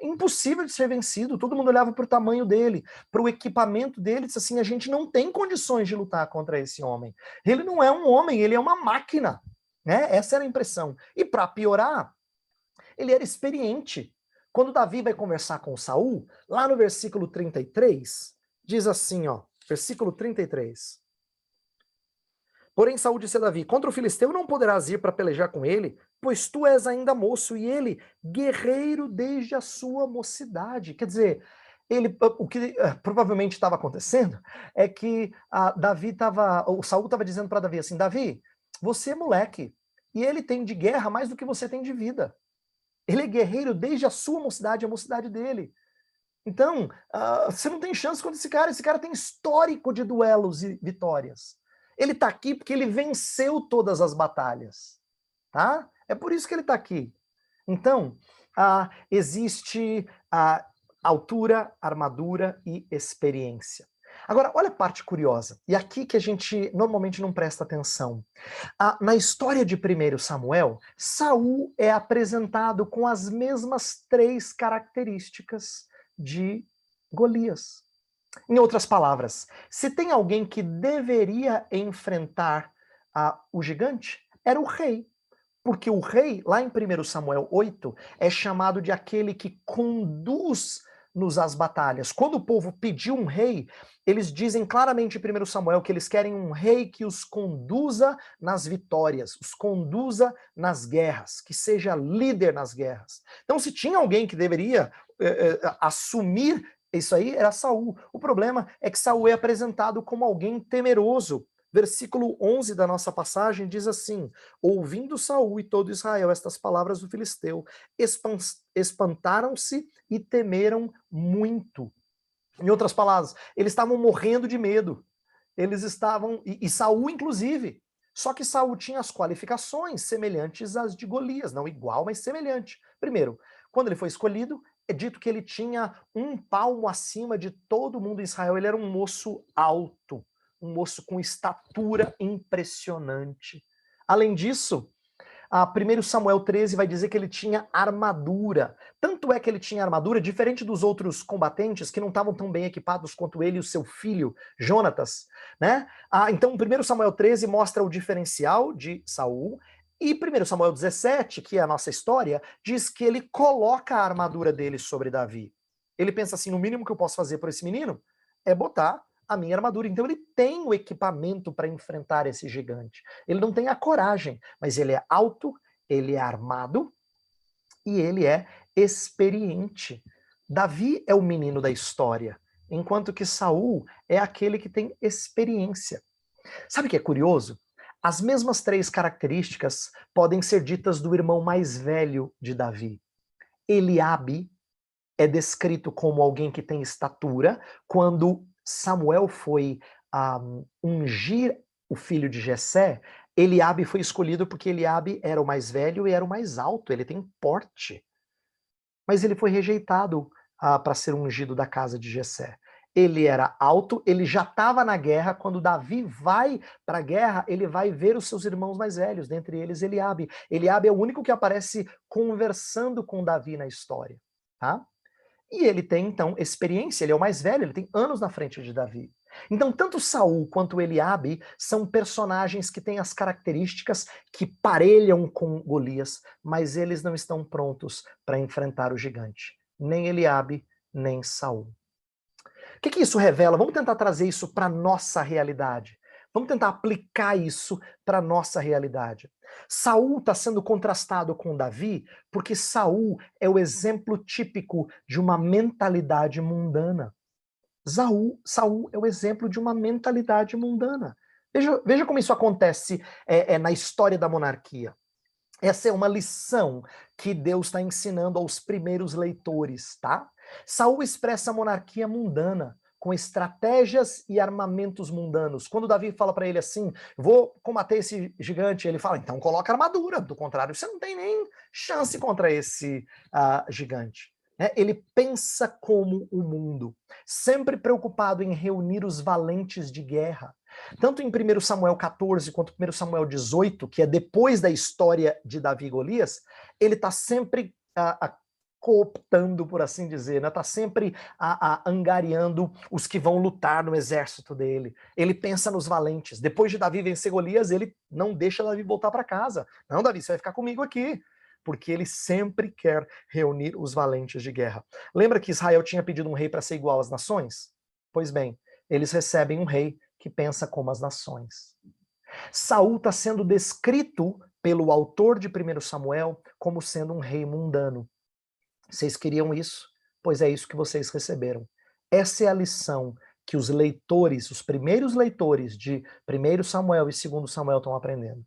Impossível de ser vencido, todo mundo olhava para o tamanho dele, para o equipamento dele, disse assim, a gente não tem condições de lutar contra esse homem. Ele não é um homem, ele é uma máquina, né? Essa era a impressão. E para piorar, ele era experiente. Quando Davi vai conversar com Saul, lá no versículo 33, diz assim, ó, versículo 33. Porém Saul disse a Davi, contra o filisteu não poderás ir para pelejar com ele, pois tu és ainda moço e ele guerreiro desde a sua mocidade. Quer dizer, o que provavelmente estava acontecendo é que o Saul estava dizendo para Davi assim, Davi, você é moleque e ele tem de guerra mais do que você tem de vida. Ele é guerreiro desde a sua mocidade, a mocidade dele. Então, você não tem chance contra esse cara tem histórico de duelos e vitórias. Ele está aqui porque ele venceu todas as batalhas, tá? É por isso que ele está aqui. Então, existe altura, armadura e experiência. Agora, olha a parte curiosa, e aqui que a gente normalmente não presta atenção. Na história de 1 Samuel, Saul é apresentado com as mesmas 3 características de Golias. Em outras palavras, se tem alguém que deveria enfrentar o gigante, era o rei. Porque o rei, lá em 1 Samuel 8, é chamado de aquele que conduz-nos às batalhas. Quando o povo pediu um rei, eles dizem claramente em 1 Samuel que eles querem um rei que os conduza nas vitórias, os conduza nas guerras, que seja líder nas guerras. Então, se tinha alguém que deveria assumir isso aí, era Saul. O problema é que Saul é apresentado como alguém temeroso. Versículo 11 da nossa passagem diz assim: ouvindo Saul e todo Israel estas palavras do filisteu, espantaram-se e temeram muito. Em outras palavras, eles estavam morrendo de medo. Eles estavam, e Saul inclusive. Só que Saul tinha as qualificações semelhantes às de Golias, não igual, mas semelhante. Primeiro, quando ele foi escolhido, é dito que ele tinha um palmo acima de todo mundo em Israel. Ele era um moço alto, um moço com estatura impressionante. Além disso, a 1 Samuel 13 vai dizer que ele tinha armadura. Tanto é que ele tinha armadura, diferente dos outros combatentes que não estavam tão bem equipados quanto ele e o seu filho, Jonatas, né? Então, 1 Samuel 13 mostra o diferencial de Saul, e 1 Samuel 17, que é a nossa história, diz que ele coloca a armadura dele sobre Davi. Ele pensa assim, no mínimo que eu posso fazer por esse menino é botar a minha armadura. Então ele tem o equipamento para enfrentar esse gigante. Ele não tem a coragem, mas ele é alto, ele é armado e ele é experiente. Davi é o menino da história, enquanto que Saul é aquele que tem experiência. Sabe o que é curioso? As mesmas 3 características podem ser ditas do irmão mais velho de Davi. Eliabe é descrito como alguém que tem estatura. Quando Samuel foi ungir o filho de Jessé, Eliabe foi escolhido porque Eliabe era o mais velho e era o mais alto, ele tem porte. Mas ele foi rejeitado para ser ungido da casa de Jessé. Ele era alto, ele já estava na guerra. Quando Davi vai para a guerra, ele vai ver os seus irmãos mais velhos, dentre eles Eliabe. Eliabe é o único que aparece conversando com Davi na história, tá? E ele tem, então, experiência, ele é o mais velho, ele tem anos na frente de Davi. Então, tanto Saul quanto Eliabe são personagens que têm as características que parelham com Golias, mas eles não estão prontos para enfrentar o gigante. Nem Eliabe, nem Saul. O que isso revela? Vamos tentar trazer isso para a nossa realidade. Vamos tentar aplicar isso para a nossa realidade. Saul está sendo contrastado com Davi porque Saul é o exemplo típico de uma mentalidade mundana. Saul é o exemplo de uma mentalidade mundana. Veja como isso acontece na história da monarquia. Essa é uma lição que Deus está ensinando aos primeiros leitores, tá? Saul expressa a monarquia mundana, com estratégias e armamentos mundanos. Quando Davi fala para ele assim, vou combater esse gigante, ele fala, então coloca armadura, do contrário você não tem nem chance contra esse gigante. Ele pensa como o mundo, sempre preocupado em reunir os valentes de guerra. Tanto em 1 Samuel 14 quanto 1 Samuel 18, que é depois da história de Davi e Golias, ele está sempre cooptando, por assim dizer, né? Está sempre angariando os que vão lutar no exército dele. Ele pensa nos valentes. Depois de Davi vencer Golias, ele não deixa Davi voltar para casa. Não, Davi, você vai ficar comigo aqui. Porque ele sempre quer reunir os valentes de guerra. Lembra que Israel tinha pedido um rei para ser igual às nações? Pois bem, eles recebem um rei que pensa como as nações. Saul está sendo descrito pelo autor de 1 Samuel como sendo um rei mundano. Vocês queriam isso? Pois é isso que vocês receberam. Essa é a lição que os leitores, os primeiros leitores de 1 Samuel e 2 Samuel estão aprendendo.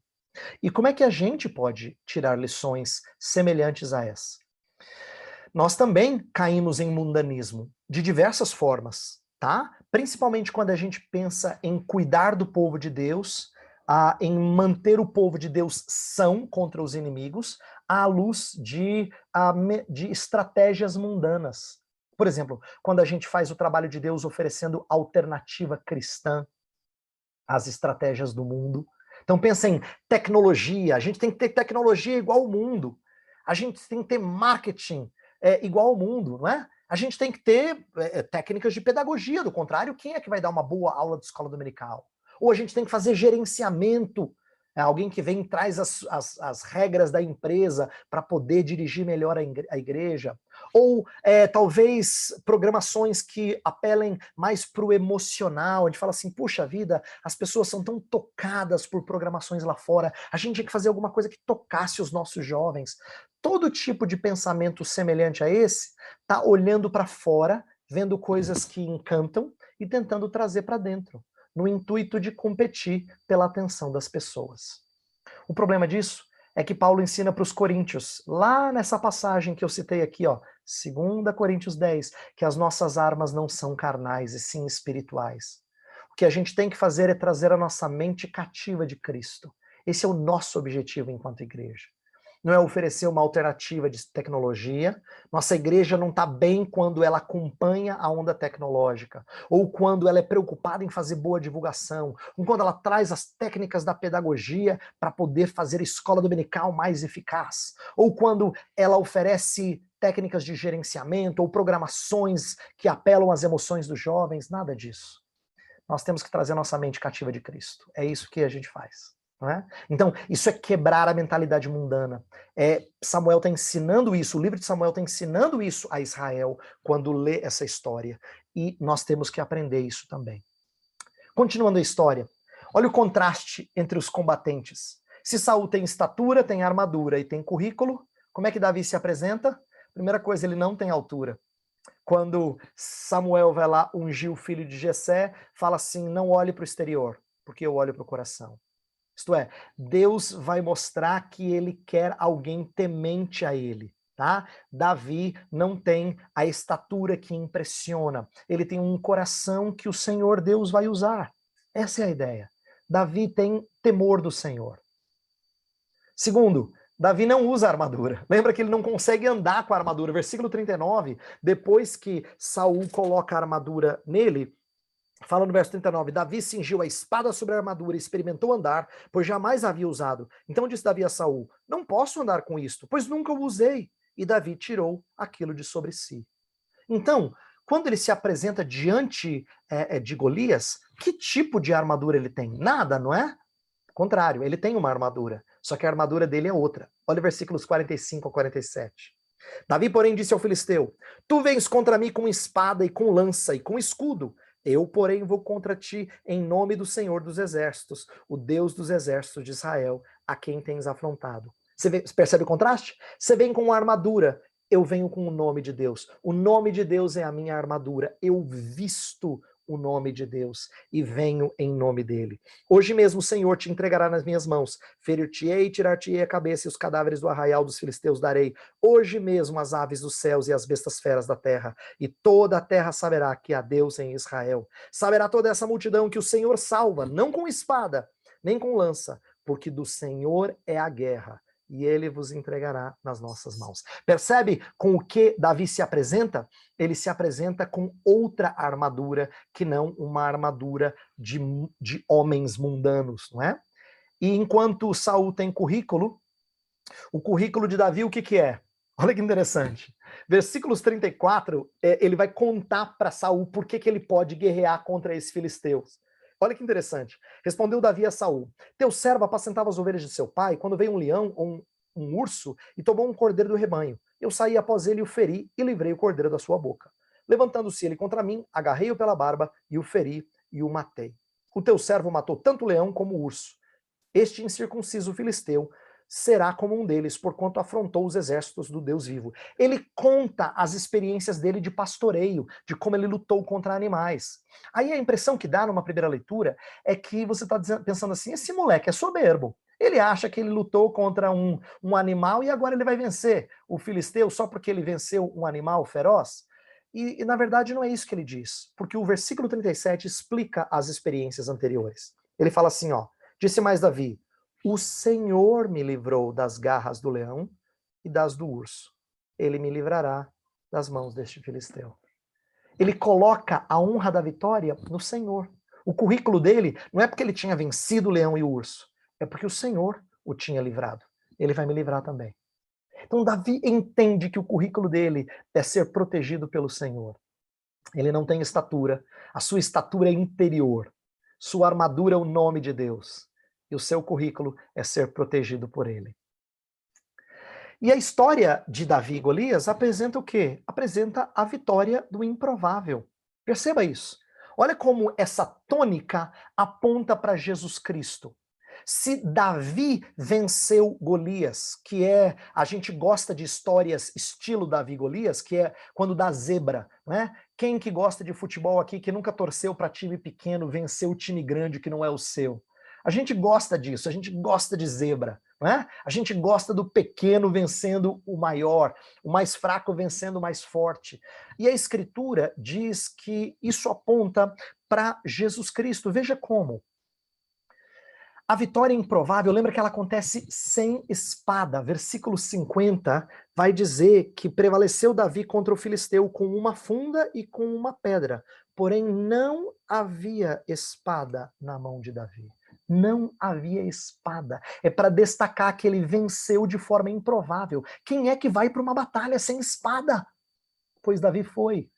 E como é que a gente pode tirar lições semelhantes a essa? Nós também caímos em mundanismo, de diversas formas, tá? Principalmente quando a gente pensa em cuidar do povo de Deus, em manter o povo de Deus são contra os inimigos, à luz de estratégias mundanas. Por exemplo, quando a gente faz o trabalho de Deus oferecendo alternativa cristã às estratégias do mundo. Então pensa em tecnologia, a gente tem que ter tecnologia igual ao mundo. A gente tem que ter marketing igual ao mundo, não é? A gente tem que ter técnicas de pedagogia, do contrário, quem é que vai dar uma boa aula de escola dominical? Ou a gente tem que fazer gerenciamento É alguém que vem e traz as regras da empresa para poder dirigir melhor a igreja. Ou talvez programações que apelem mais para o emocional. A gente fala assim, puxa vida, as pessoas são tão tocadas por programações lá fora. A gente tinha que fazer alguma coisa que tocasse os nossos jovens. Todo tipo de pensamento semelhante a esse está olhando para fora, vendo coisas que encantam e tentando trazer para dentro, no intuito de competir pela atenção das pessoas. O problema disso é que Paulo ensina para os coríntios, lá nessa passagem que eu citei aqui, ó, 2 Coríntios 10, que as nossas armas não são carnais e sim espirituais. O que a gente tem que fazer é trazer a nossa mente cativa de Cristo. Esse é o nosso objetivo enquanto igreja. Não é oferecer uma alternativa de tecnologia. Nossa igreja não está bem quando ela acompanha a onda tecnológica, ou quando ela é preocupada em fazer boa divulgação, ou quando ela traz as técnicas da pedagogia para poder fazer a escola dominical mais eficaz, ou quando ela oferece técnicas de gerenciamento ou programações que apelam às emoções dos jovens, nada disso. Nós temos que trazer a nossa mente cativa de Cristo. É isso que a gente faz. Não é? Então, isso é quebrar a mentalidade mundana. Samuel está ensinando isso, o livro de Samuel está ensinando isso a Israel quando lê essa história. E nós temos que aprender isso também. Continuando a história, olha o contraste entre os combatentes. Se Saul tem estatura, tem armadura e tem currículo, como é que Davi se apresenta? Primeira coisa, ele não tem altura. Quando Samuel vai lá ungir o filho de Jessé, fala assim, não olhe para o exterior, porque eu olho para o coração. Isto é, Deus vai mostrar que ele quer alguém temente a ele, tá? Davi não tem a estatura que impressiona, ele tem um coração que o Senhor Deus vai usar. Essa é a ideia. Davi tem temor do Senhor. Segundo, Davi não usa armadura. Lembra que ele não consegue andar com a armadura. Versículo 39, depois que Saul coloca a armadura nele, fala no verso 39, Davi cingiu a espada sobre a armadura e experimentou andar, pois jamais havia usado. Então disse Davi a Saul, não posso andar com isto, pois nunca o usei. E Davi tirou aquilo de sobre si. Então, quando ele se apresenta diante de Golias, que tipo de armadura ele tem? Nada, não é? Contrário, ele tem uma armadura, só que a armadura dele é outra. Olha versículos 45 a 47. Davi, porém, disse ao filisteu, tu vens contra mim com espada e com lança e com escudo, eu, porém, vou contra ti em nome do Senhor dos Exércitos, o Deus dos Exércitos de Israel, a quem tens afrontado. Você percebe o contraste? Você vem com uma armadura, eu venho com o nome de Deus. O nome de Deus é a minha armadura. Eu visto o nome de Deus e venho em nome dele. Hoje mesmo o Senhor te entregará nas minhas mãos. Ferir-te-ei e tirar-te-ei a cabeça e os cadáveres do arraial dos filisteus darei. Hoje mesmo as aves dos céus e as bestas feras da terra. E toda a terra saberá que há Deus em Israel. Saberá toda essa multidão que o Senhor salva, não com espada, nem com lança, porque do Senhor é a guerra. E ele vos entregará nas nossas mãos. Percebe com o que Davi se apresenta? Ele se apresenta com outra armadura, que não uma armadura de homens mundanos, não é? E enquanto Saul tem currículo, o currículo de Davi o que é? Olha que interessante. Versículos 34, ele vai contar para Saul por que ele pode guerrear contra esses filisteus. Olha que interessante. Respondeu Davi a Saul, teu servo apacentava as ovelhas de seu pai, quando veio um leão ou um urso e tomou um cordeiro do rebanho. Eu saí após ele e o feri e livrei o cordeiro da sua boca. Levantando-se ele contra mim, agarrei-o pela barba e o feri e o matei. O teu servo matou tanto o leão como o urso. Este incircunciso filisteu será como um deles, porquanto afrontou os exércitos do Deus vivo. Ele conta as experiências dele de pastoreio, de como ele lutou contra animais. Aí a impressão que dá numa primeira leitura é que você está pensando assim, esse moleque é soberbo. Ele acha que ele lutou contra um animal e agora ele vai vencer o filisteu só porque ele venceu um animal feroz? E na verdade não é isso que ele diz, porque o versículo 37 explica as experiências anteriores. Ele fala assim, ó, disse mais Davi, o Senhor me livrou das garras do leão e das do urso. Ele me livrará das mãos deste filisteu. Ele coloca a honra da vitória no Senhor. O currículo dele não é porque ele tinha vencido o leão e o urso, é porque o Senhor o tinha livrado. Ele vai me livrar também. Então Davi entende que o currículo dele é ser protegido pelo Senhor. Ele não tem estatura, a sua estatura é interior. Sua armadura é o nome de Deus. e o seu currículo é ser protegido por ele. E a história de Davi e Golias apresenta o quê? Apresenta a vitória do improvável. Perceba isso. Olha como essa tônica aponta para Jesus Cristo. Se Davi venceu Golias, que é, a gente gosta de histórias estilo Davi e Golias, que é quando dá zebra, né? Quem que gosta de futebol aqui, que nunca torceu para time pequeno, venceu o time grande que não é o seu? A gente gosta disso, a gente gosta de zebra, né? A gente gosta do pequeno vencendo o maior, o mais fraco vencendo o mais forte. E a Escritura diz que isso aponta para Jesus Cristo. Veja como. A vitória improvável, lembra que ela acontece sem espada. Versículo 50 vai dizer que prevaleceu Davi contra o filisteu com uma funda e com uma pedra. Porém, não havia espada na mão de Davi. Não havia espada. É para destacar que ele venceu de forma improvável. Quem é que vai para uma batalha sem espada? Pois Davi foi.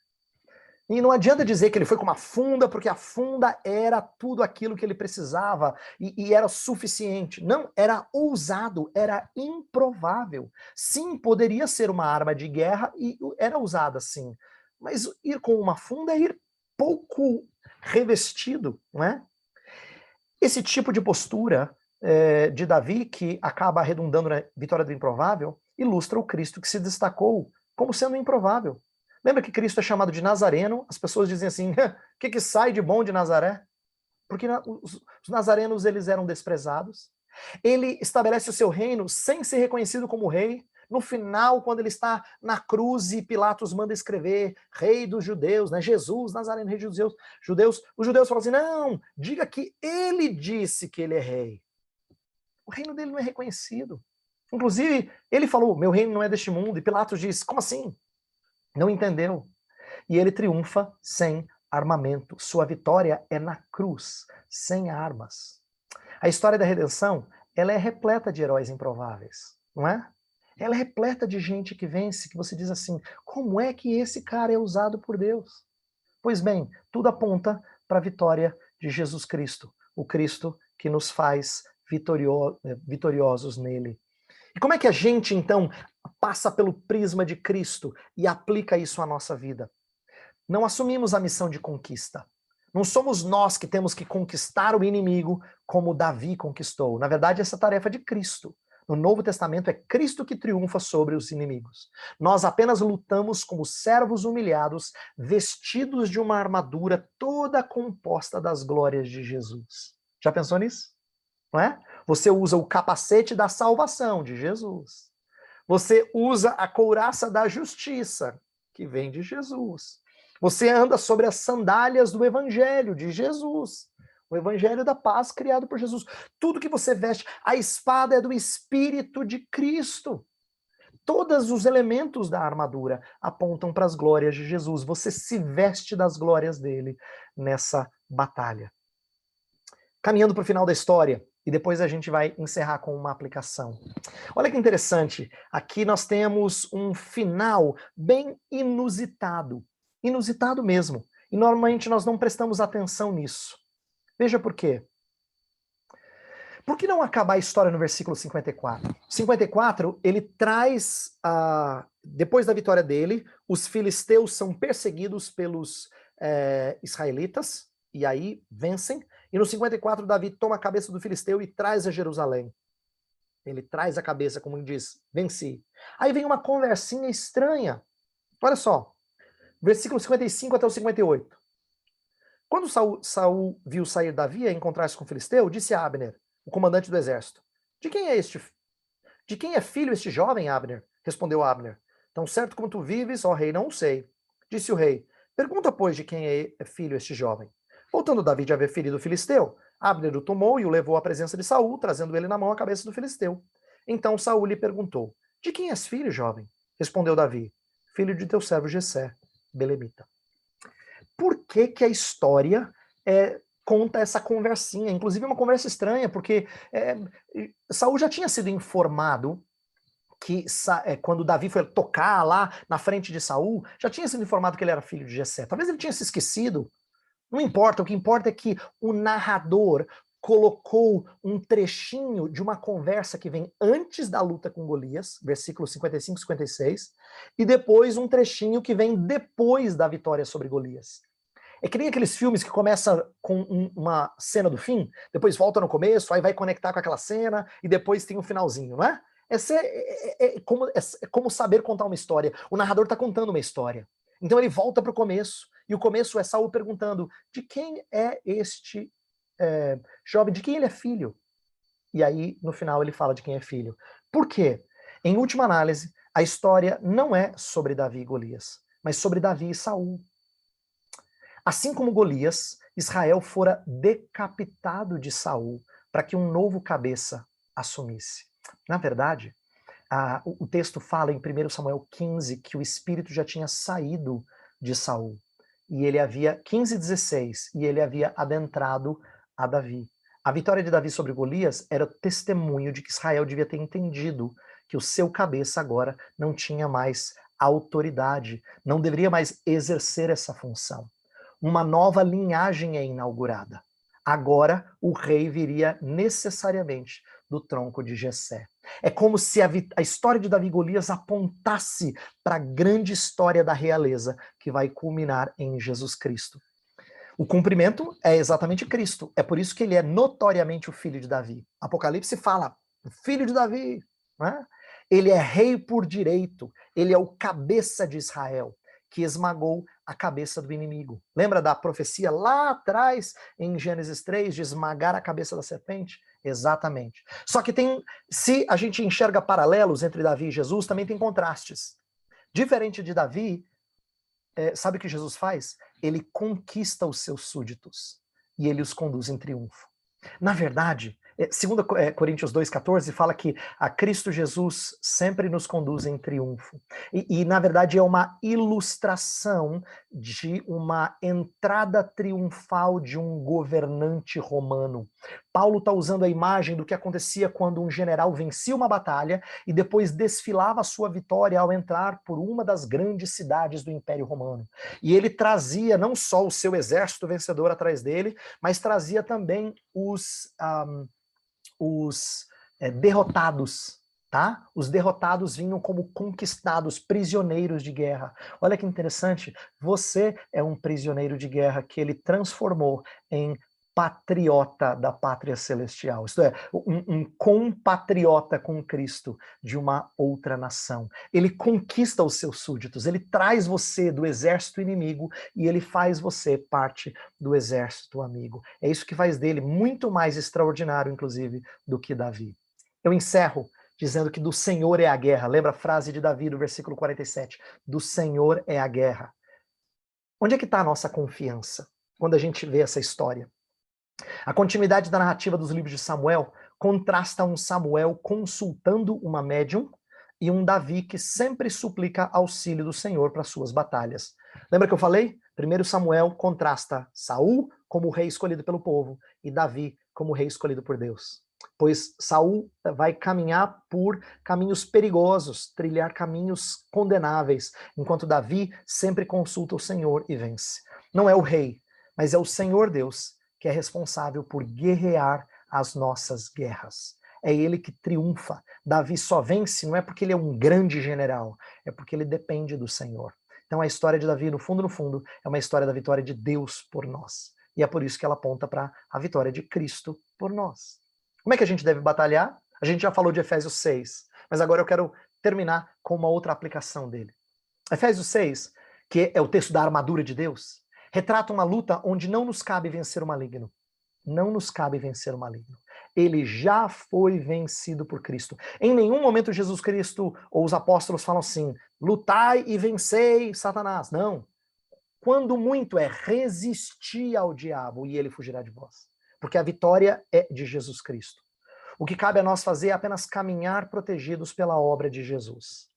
E não adianta dizer que ele foi com uma funda, porque a funda era tudo aquilo que ele precisava e era suficiente. Não, era ousado, era improvável. Sim, poderia ser uma arma de guerra e era usada sim. Mas ir com uma funda é ir pouco revestido, não é? Esse tipo de postura de Davi, que acaba redundando na vitória do improvável, ilustra o Cristo que se destacou como sendo improvável. Lembra que Cristo é chamado de Nazareno? As pessoas dizem assim, o que sai de bom de Nazaré? Porque os nazarenos eles eram desprezados. Ele estabelece o seu reino sem ser reconhecido como rei. No final, quando ele está na cruz e Pilatos manda escrever rei dos judeus, né? Jesus, Nazareno, rei dos judeus, os judeus falam assim, não, diga que ele disse que ele é rei. O reino dele não é reconhecido. Inclusive, ele falou, meu reino não é deste mundo. E Pilatos diz, como assim? Não entendeu. E ele triunfa sem armamento. Sua vitória é na cruz, sem armas. A história da redenção, ela é repleta de heróis improváveis, não é? Ela é repleta de gente que vence, que você diz assim, como é que esse cara é usado por Deus? Pois bem, tudo aponta para a vitória de Jesus Cristo, o Cristo que nos faz vitoriosos nele. E como é que a gente, então, passa pelo prisma de Cristo e aplica isso à nossa vida? Não assumimos a missão de conquista. Não somos nós que temos que conquistar o inimigo como Davi conquistou. Na verdade, essa tarefa é de Cristo. No Novo Testamento é Cristo que triunfa sobre os inimigos. Nós apenas lutamos como servos humilhados, vestidos de uma armadura toda composta das glórias de Jesus. Já pensou nisso? Não é? Você usa o capacete da salvação de Jesus. Você usa a couraça da justiça, que vem de Jesus. Você anda sobre as sandálias do evangelho de Jesus. O evangelho da paz criado por Jesus. Tudo que você veste, a espada é do Espírito de Cristo. Todos os elementos da armadura apontam para as glórias de Jesus. Você se veste das glórias dele nessa batalha. Caminhando para o final da história, e depois a gente vai encerrar com uma aplicação. Olha que interessante, aqui nós temos um final bem inusitado. Inusitado mesmo. E normalmente nós não prestamos atenção nisso. Veja por quê. Por que não acabar a história no versículo 54? 54, ele traz, depois da vitória dele, os filisteus são perseguidos pelos israelitas, e aí vencem. E no 54, Davi toma a cabeça do filisteu e traz a Jerusalém. Ele traz a cabeça, como ele diz, venci. Aí vem uma conversinha estranha. Olha só, versículo 55 até o 58. Quando Saul viu sair Davi a encontrar-se com o filisteu, disse a Abner, o comandante do exército, de quem é filho este jovem, Abner? Respondeu Abner. Tão certo como tu vives, ó rei, não o sei. Disse o rei, pergunta, pois, de quem é filho este jovem. Voltando Davi de haver ferido o filisteu, Abner o tomou e o levou à presença de Saul, trazendo ele na mão a cabeça do filisteu. Então Saul lhe perguntou, de quem és filho, jovem? Respondeu Davi, filho de teu servo Jessé, belemita. Por que que a história conta essa conversinha? Inclusive é uma conversa estranha, porque Saul já tinha sido informado que quando Davi foi tocar lá na frente de Saul, já tinha sido informado que ele era filho de Jessé. Talvez ele tinha se esquecido. Não importa, o que importa é que o narrador colocou um trechinho de uma conversa que vem antes da luta com Golias, versículos 55 e 56, e depois um trechinho que vem depois da vitória sobre Golias. É que nem aqueles filmes que começam com uma cena do fim, depois volta no começo, aí vai conectar com aquela cena, e depois tem um finalzinho, não é? É como saber contar uma história. O narrador está contando uma história. Então ele volta para o começo, e o começo é Saul perguntando: de quem é este jovem, de quem ele é filho? E aí, no final, ele fala de quem é filho. Por quê? Em última análise, a história não é sobre Davi e Golias, mas sobre Davi e Saul. Assim como Golias, Israel fora decapitado de Saul para que um novo cabeça assumisse. Na verdade, o texto fala em 1 Samuel 15 que o espírito já tinha saído de Saul. E ele havia, 15:16, e ele havia adentrado a Davi. A vitória de Davi sobre Golias era testemunho de que Israel devia ter entendido que o seu cabeça agora não tinha mais autoridade, não deveria mais exercer essa função. Uma nova linhagem é inaugurada. Agora o rei viria necessariamente do tronco de Jessé. É como se a história de Davi e Golias apontasse para a grande história da realeza que vai culminar em Jesus Cristo. O cumprimento é exatamente Cristo. É por isso que ele é notoriamente o filho de Davi. Apocalipse fala, o filho de Davi. Né? Ele é rei por direito. Ele é o cabeça de Israel, que esmagou a cabeça do inimigo. Lembra da profecia lá atrás, em Gênesis 3, de esmagar a cabeça da serpente? Exatamente. Só que se a gente enxerga paralelos entre Davi e Jesus, também tem contrastes. Diferente de Davi, sabe o que Jesus faz? Ele conquista os seus súditos e ele os conduz em triunfo. Na verdade, 2 Coríntios 2,14 fala que a Cristo Jesus sempre nos conduz em triunfo. E, na verdade, é uma ilustração de uma entrada triunfal de um governante romano. Paulo está usando a imagem do que acontecia quando um general vencia uma batalha e depois desfilava a sua vitória ao entrar por uma das grandes cidades do Império Romano. E ele trazia não só o seu exército vencedor atrás dele, mas trazia também os derrotados, tá? Os derrotados vinham como conquistados, prisioneiros de guerra. Olha que interessante, você é um prisioneiro de guerra que ele transformou em patriota da pátria celestial, isto é, um compatriota com Cristo de uma outra nação. Ele conquista os seus súditos, ele traz você do exército inimigo e ele faz você parte do exército amigo. É isso que faz dele muito mais extraordinário, inclusive, do que Davi. Eu encerro dizendo que do Senhor é a guerra. Lembra a frase de Davi do versículo 47? Do Senhor é a guerra. Onde é que está a nossa confiança quando a gente vê essa história? A continuidade da narrativa dos livros de Samuel contrasta um Samuel consultando uma médium e um Davi que sempre suplica auxílio do Senhor para suas batalhas. Lembra que eu falei? 1 Samuel contrasta Saul como o rei escolhido pelo povo e Davi como o rei escolhido por Deus. Pois Saul vai caminhar por caminhos perigosos, trilhar caminhos condenáveis, enquanto Davi sempre consulta o Senhor e vence. Não é o rei, mas é o Senhor Deus que é responsável por guerrear as nossas guerras. É ele que triunfa. Davi só vence não é porque ele é um grande general, é porque ele depende do Senhor. Então a história de Davi, no fundo, é uma história da vitória de Deus por nós. E é por isso que ela aponta para a vitória de Cristo por nós. Como é que a gente deve batalhar? A gente já falou de Efésios 6, mas agora eu quero terminar com uma outra aplicação dele. Efésios 6, que é o texto da armadura de Deus, retrata uma luta onde não nos cabe vencer o maligno. Não nos cabe vencer o maligno. Ele já foi vencido por Cristo. Em nenhum momento Jesus Cristo ou os apóstolos falam assim, lutai e vencei Satanás. Não. Quando muito é resistir ao diabo e ele fugirá de vós. Porque a vitória é de Jesus Cristo. O que cabe a nós fazer é apenas caminhar protegidos pela obra de Jesus.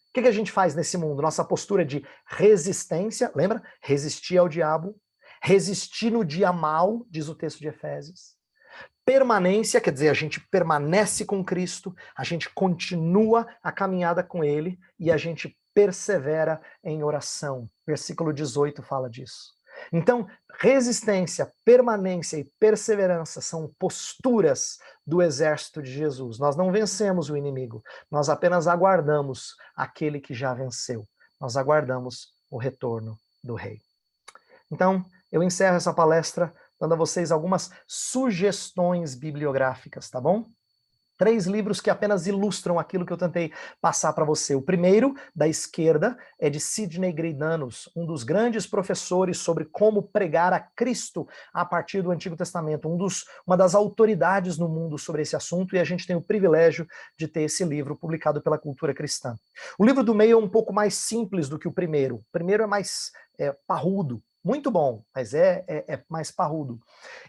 O que a gente faz nesse mundo? Nossa postura de resistência, lembra? Resistir ao diabo, resistir no dia mal, diz o texto de Efésios. Permanência, quer dizer, a gente permanece com Cristo, a gente continua a caminhada com Ele e a gente persevera em oração. Versículo 18 fala disso. Então, resistência, permanência e perseverança são posturas do exército de Jesus. Nós não vencemos o inimigo, nós apenas aguardamos aquele que já venceu. Nós aguardamos o retorno do rei. Então, eu encerro essa palestra dando a vocês algumas sugestões bibliográficas, tá bom? 3 livros que apenas ilustram aquilo que eu tentei passar para você. O primeiro, da esquerda, é de Sidney Greidanus, um dos grandes professores sobre como pregar a Cristo a partir do Antigo Testamento, uma das autoridades no mundo sobre esse assunto, e a gente tem o privilégio de ter esse livro publicado pela Cultura Cristã. O livro do meio é um pouco mais simples do que o primeiro. O primeiro é mais parrudo, muito bom, mas é mais parrudo.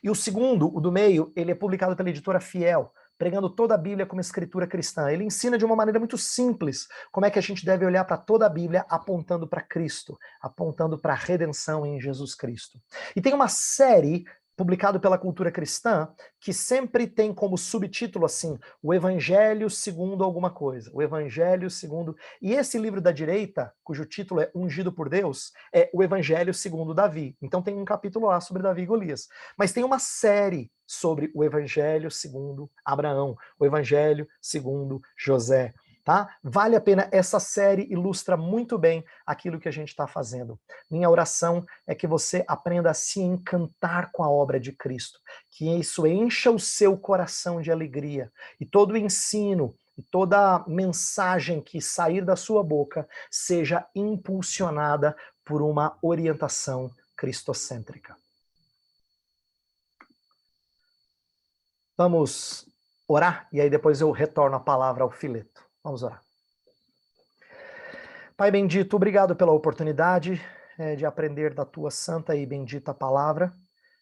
E o segundo, o do meio, ele é publicado pela editora Fiel, pregando toda a Bíblia como escritura cristã. Ele ensina de uma maneira muito simples como é que a gente deve olhar para toda a Bíblia apontando para Cristo, apontando para a redenção em Jesus Cristo. E tem uma série publicado pela Cultura Cristã, que sempre tem como subtítulo assim, o Evangelho segundo alguma coisa, o Evangelho segundo... E esse livro da direita, cujo título é Ungido por Deus, é o Evangelho segundo Davi. Então tem um capítulo lá sobre Davi e Golias. Mas tem uma série sobre o Evangelho segundo Abraão, o Evangelho segundo José. Tá? Vale a pena, essa série ilustra muito bem aquilo que a gente está fazendo. Minha oração é que você aprenda a se encantar com a obra de Cristo, que isso encha o seu coração de alegria, e todo o ensino e toda mensagem que sair da sua boca seja impulsionada por uma orientação cristocêntrica. Vamos orar, e aí depois eu retorno a palavra ao Fileto. Vamos orar. Pai bendito, obrigado pela oportunidade de aprender da tua santa e bendita palavra.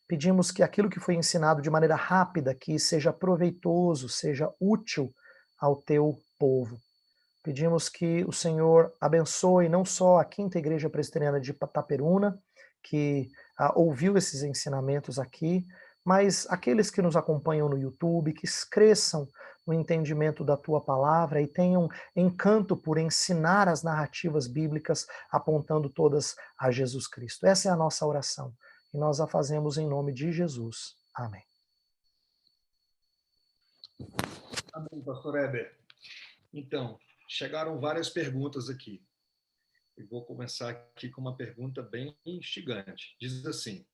Pedimos que aquilo que foi ensinado de maneira rápida, que seja proveitoso, seja útil ao teu povo. Pedimos que o Senhor abençoe não só a Quinta Igreja Presbiteriana de Itaperuna, que ouviu esses ensinamentos aqui, mas aqueles que nos acompanham no YouTube, que cresçam no entendimento da tua palavra e tenham encanto por ensinar as narrativas bíblicas, apontando todas a Jesus Cristo. Essa é a nossa oração, e nós a fazemos em nome de Jesus. Amém. Amém, pastor Heber. Então, chegaram várias perguntas aqui. Eu vou começar aqui com uma pergunta bem instigante. Diz assim: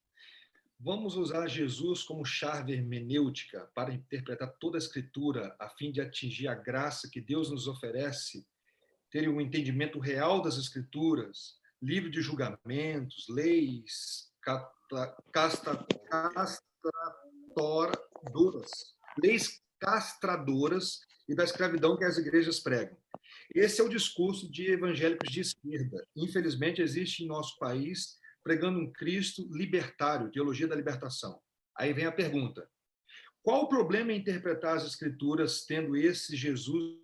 vamos usar Jesus como chave hermenêutica para interpretar toda a Escritura a fim de atingir a graça que Deus nos oferece, ter um entendimento real das Escrituras, livre de julgamentos, leis castradoras e da escravidão que as igrejas pregam. Esse é o discurso de evangélicos de esquerda. Infelizmente, existe em nosso país pregando um Cristo libertário, teologia da libertação. Aí vem a pergunta: qual o problema em interpretar as Escrituras tendo esse Jesus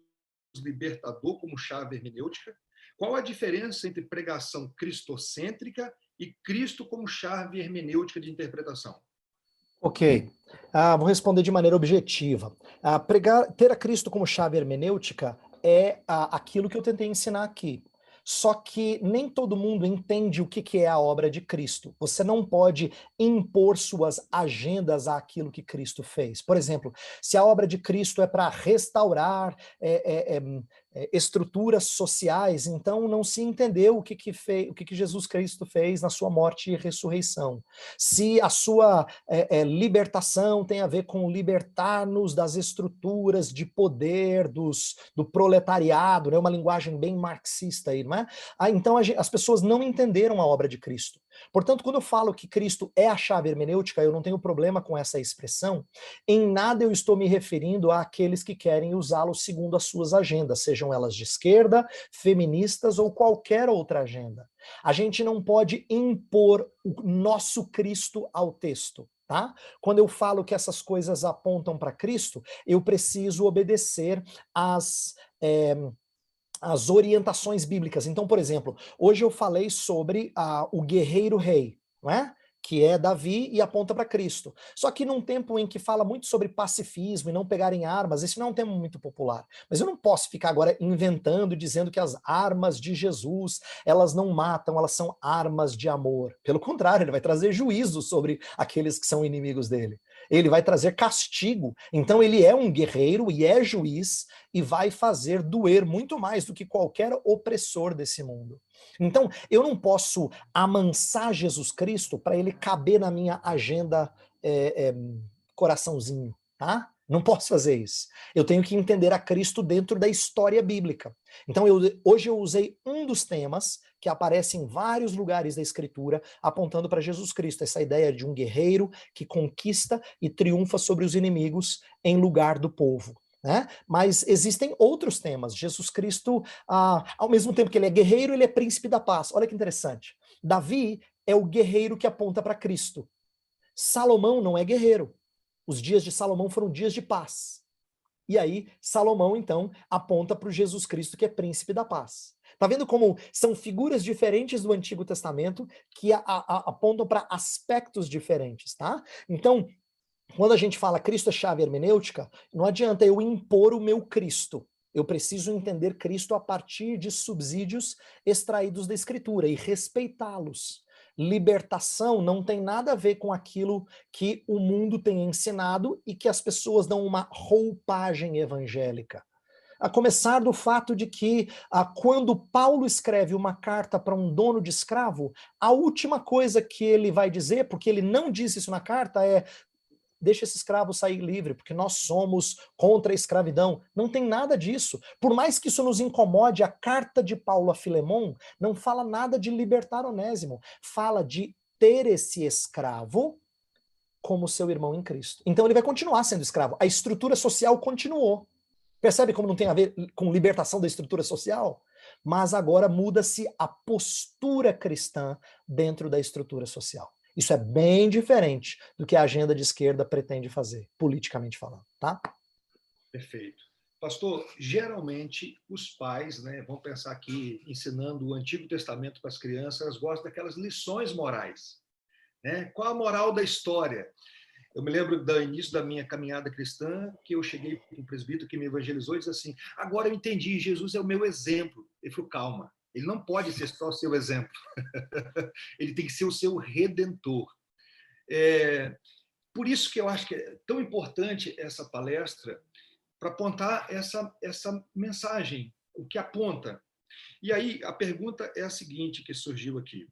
libertador como chave hermenêutica? Qual a diferença entre pregação cristocêntrica e Cristo como chave hermenêutica de interpretação? Ok, vou responder de maneira objetiva. Ter a Cristo como chave hermenêutica é aquilo que eu tentei ensinar aqui. Só que nem todo mundo entende o que é a obra de Cristo. Você não pode impor suas agendas àquilo que Cristo fez. Por exemplo, se a obra de Cristo é para restaurar estruturas sociais, então não se entendeu o que Jesus Cristo fez na sua morte e ressurreição. Se a sua libertação tem a ver com libertar-nos das estruturas de poder do proletariado, né? Uma linguagem bem marxista aí, não é? Então as pessoas não entenderam a obra de Cristo. Portanto, quando eu falo que Cristo é a chave hermenêutica, eu não tenho problema com essa expressão. Em nada eu estou me referindo àqueles que querem usá-lo segundo as suas agendas, sejam elas de esquerda, feministas ou qualquer outra agenda. A gente não pode impor o nosso Cristo ao texto. Tá? Quando eu falo que essas coisas apontam para Cristo, eu preciso obedecer às orientações bíblicas. Então, por exemplo, hoje eu falei sobre o guerreiro rei, não é? que é Davi e aponta para Cristo. Só que num tempo em que fala muito sobre pacifismo e não pegarem armas, esse não é um tema muito popular. Mas eu não posso ficar agora inventando, dizendo que as armas de Jesus, elas não matam, elas são armas de amor. Pelo contrário, ele vai trazer juízo sobre aqueles que são inimigos dele. Ele vai trazer castigo. Então ele é um guerreiro e é juiz e vai fazer doer muito mais do que qualquer opressor desse mundo. Então, eu não posso amansar Jesus Cristo para ele caber na minha agenda coraçãozinho, tá? Não posso fazer isso. Eu tenho que entender a Cristo dentro da história bíblica. Então, hoje eu usei um dos temas que aparece em vários lugares da Escritura, apontando para Jesus Cristo, essa ideia de um guerreiro que conquista e triunfa sobre os inimigos em lugar do povo. Né? Mas existem outros temas. Jesus Cristo, ao mesmo tempo que ele é guerreiro, ele é príncipe da paz. Olha que interessante. Davi é o guerreiro que aponta para Cristo. Salomão não é guerreiro. Os dias de Salomão foram dias de paz. E aí, Salomão, então, aponta para o Jesus Cristo, que é príncipe da paz. Tá vendo como são figuras diferentes do Antigo Testamento que apontam para aspectos diferentes, tá? Então, quando a gente fala Cristo é chave hermenêutica, não adianta eu impor o meu Cristo. Eu preciso entender Cristo a partir de subsídios extraídos da Escritura e respeitá-los. Libertação não tem nada a ver com aquilo que o mundo tem ensinado e que as pessoas dão uma roupagem evangélica. A começar do fato de que quando Paulo escreve uma carta para um dono de escravo, a última coisa que ele vai dizer, porque ele não diz isso na carta, é: deixa esse escravo sair livre, porque nós somos contra a escravidão. Não tem nada disso. Por mais que isso nos incomode, a carta de Paulo a Filemon não fala nada de libertar Onésimo. Fala de ter esse escravo como seu irmão em Cristo. Então ele vai continuar sendo escravo. A estrutura social continuou. Percebe como não tem a ver com libertação da estrutura social? Mas agora muda-se a postura cristã dentro da estrutura social. Isso é bem diferente do que a agenda de esquerda pretende fazer, politicamente falando, tá? Perfeito. Pastor, geralmente os pais, né, vão pensar aqui, ensinando o Antigo Testamento para as crianças, elas gostam daquelas lições morais. Né? Qual a moral da história? Eu me lembro do início da minha caminhada cristã, que eu cheguei para um presbítero que me evangelizou e disse assim: agora eu entendi, Jesus é o meu exemplo. Ele falou: calma, ele não pode ser só o seu exemplo. Ele tem que ser o seu redentor. Por isso que eu acho que é tão importante essa palestra, para apontar essa mensagem, o que aponta. E aí a pergunta é a seguinte que surgiu aqui.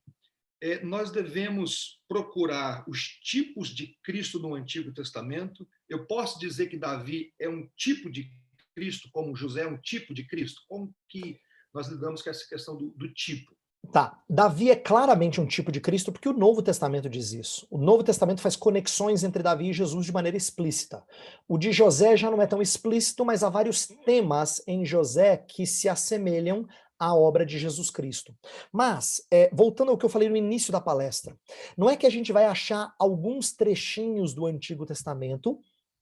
Nós devemos procurar os tipos de Cristo no Antigo Testamento. Eu posso dizer que Davi é um tipo de Cristo, como José é um tipo de Cristo? Como que nós lidamos com essa questão do tipo? Tá, Davi é claramente um tipo de Cristo porque o Novo Testamento diz isso. O Novo Testamento faz conexões entre Davi e Jesus de maneira explícita. O de José já não é tão explícito, mas há vários temas em José que se assemelham à obra de Jesus Cristo. Mas, voltando ao que eu falei no início da palestra, não é que a gente vai achar alguns trechinhos do Antigo Testamento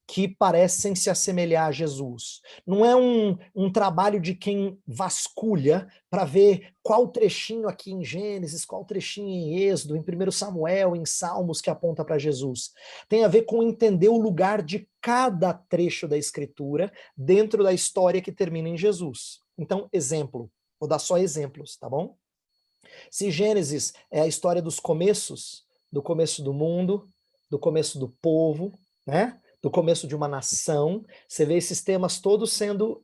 que parecem se assemelhar a Jesus. Não é um trabalho de quem vasculha para ver qual trechinho aqui em Gênesis, qual trechinho em Êxodo, em 1 Samuel, em Salmos que aponta para Jesus. Tem a ver com entender o lugar de cada trecho da Escritura dentro da história que termina em Jesus. Então, exemplo, vou dar só exemplos, tá bom? Se Gênesis é a história dos começos, do começo do mundo, do começo do povo, né? Do começo de uma nação, você vê esses temas todos sendo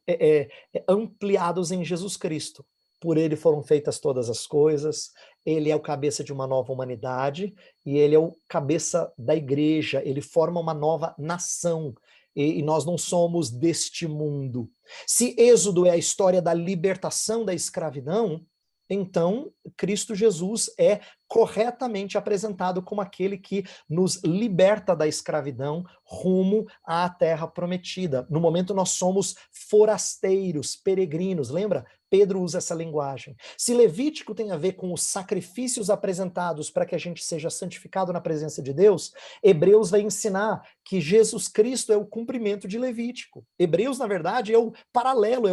ampliados em Jesus Cristo. Por ele foram feitas todas as coisas, ele é o cabeça de uma nova humanidade, e ele é o cabeça da igreja, ele forma uma nova nação, e nós não somos deste mundo. Se Êxodo é a história da libertação da escravidão, então Cristo Jesus é corretamente apresentado como aquele que nos liberta da escravidão rumo à terra prometida. No momento nós somos forasteiros, peregrinos, lembra? Pedro usa essa linguagem. Se Levítico tem a ver com os sacrifícios apresentados para que a gente seja santificado na presença de Deus, Hebreus vai ensinar que Jesus Cristo é o cumprimento de Levítico. Hebreus, na verdade, é o paralelo,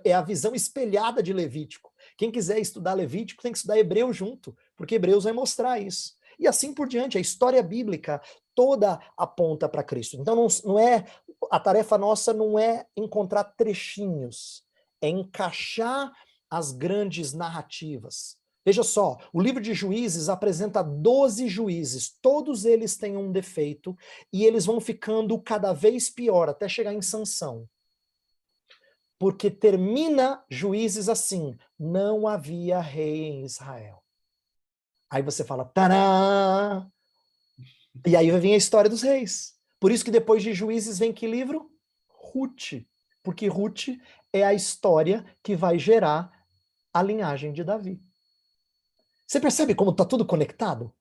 é a visão espelhada de Levítico. Quem quiser estudar Levítico tem que estudar Hebreu junto, porque Hebreus vai mostrar isso. E assim por diante, a história bíblica toda aponta para Cristo. Então não é, a tarefa nossa não é encontrar trechinhos, é encaixar as grandes narrativas. Veja só, o livro de Juízes apresenta 12 juízes, todos eles têm um defeito e eles vão ficando cada vez pior até chegar em Sansão. Porque termina Juízes assim, não havia rei em Israel. Aí você fala, tará! E aí vai vir a história dos reis. Por isso que depois de Juízes vem que livro? Ruth. Porque Ruth é a história que vai gerar a linhagem de Davi. Você percebe como está tudo conectado?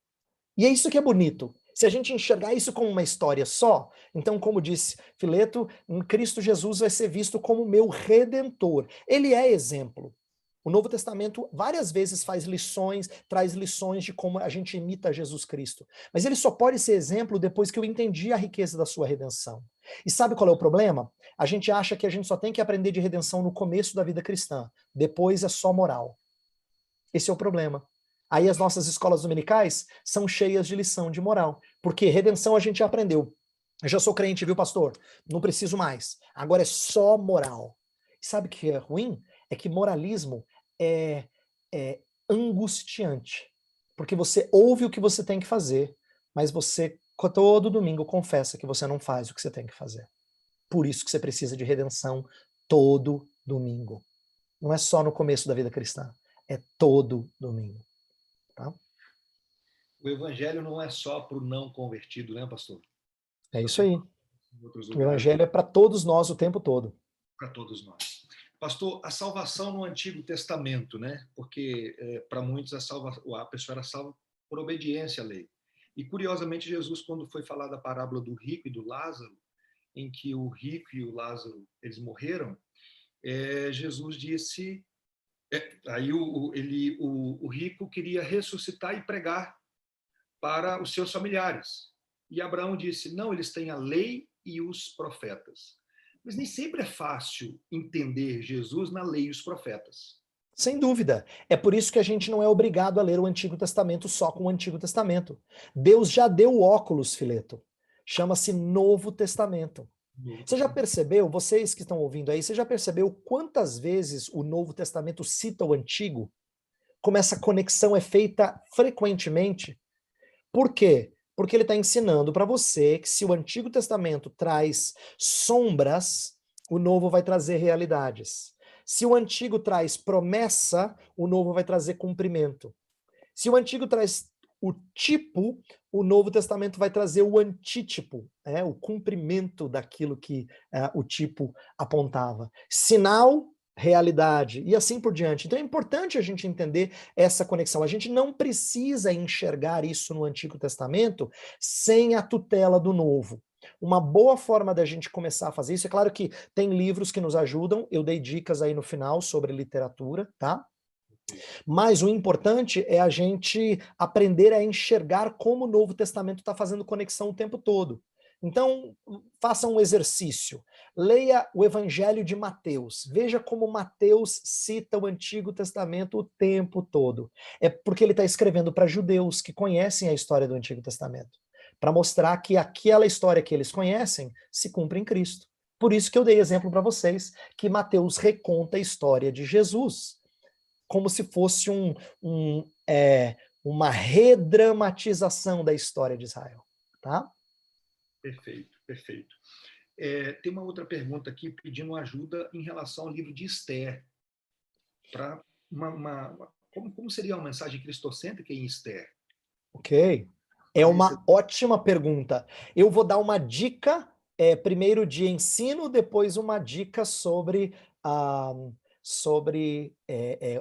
E é isso que é bonito. Se a gente enxergar isso como uma história só, então, como disse Fileto, em Cristo Jesus vai ser visto como meu redentor. Ele é exemplo. O Novo Testamento várias vezes faz lições, traz lições de como a gente imita Jesus Cristo. Mas ele só pode ser exemplo depois que eu entendi a riqueza da sua redenção. E sabe qual é o problema? A gente acha que a gente só tem que aprender de redenção no começo da vida cristã. Depois é só moral. Esse é o problema. Aí as nossas escolas dominicais são cheias de lição de moral. Porque redenção a gente já aprendeu. Eu já sou crente, viu, pastor? Não preciso mais. Agora é só moral. E sabe o que é ruim? É que moralismo é angustiante. Porque você ouve o que você tem que fazer, mas você todo domingo confessa que você não faz o que você tem que fazer. Por isso que você precisa de redenção todo domingo. Não é só no começo da vida cristã. É todo domingo. Tá? O evangelho não é só para o não convertido, né, pastor? É isso aí. Em outros O lugares, evangelho é para todos nós o tempo todo. para todos nós. Pastor, a salvação no Antigo Testamento, né? Porque para muitos a pessoa era salva por obediência à lei. E curiosamente Jesus, quando foi falar da parábola do rico e do Lázaro, em que o rico e o Lázaro eles morreram, Jesus disse, aí o rico queria ressuscitar e pregar para os seus familiares. E Abraão disse, não, eles têm a lei e os profetas. Mas nem sempre é fácil entender Jesus na lei e os profetas. Sem dúvida. É por isso que a gente não é obrigado a ler o Antigo Testamento só com o Antigo Testamento. Deus já deu óculos, Fileto. Chama-se Novo Testamento. Você já percebeu, vocês que estão ouvindo aí, você já percebeu quantas vezes o Novo Testamento cita o Antigo? Como essa conexão é feita frequentemente? Por quê? Porque ele está ensinando para você que se o Antigo Testamento traz sombras, o Novo vai trazer realidades. Se o Antigo traz promessa, o Novo vai trazer cumprimento. Se o Antigo traz o tipo, o Novo Testamento vai trazer o antítipo, o cumprimento daquilo que o tipo apontava. Sinal, realidade, e assim por diante. Então é importante a gente entender essa conexão. A gente não precisa enxergar isso no Antigo Testamento sem a tutela do Novo. Uma boa forma da gente começar a fazer isso, é claro que tem livros que nos ajudam, eu dei dicas aí no final sobre literatura, tá? Mas o importante é a gente aprender a enxergar como o Novo Testamento está fazendo conexão o tempo todo. Então, faça um exercício. Leia o Evangelho de Mateus. Veja como Mateus cita o Antigo Testamento o tempo todo. É porque ele está escrevendo para judeus que conhecem a história do Antigo Testamento, para mostrar que aquela história que eles conhecem se cumpre em Cristo. Por isso que eu dei exemplo para vocês que Mateus reconta a história de Jesus como se fosse uma redramatização da história de Israel. Tá? Perfeito, perfeito. Tem uma outra pergunta aqui pedindo ajuda em relação ao livro de Esther. Como seria uma mensagem cristocêntrica em Esther? Ok. É uma ótima pergunta. Eu vou dar uma dica, primeiro de ensino, depois uma dica sobre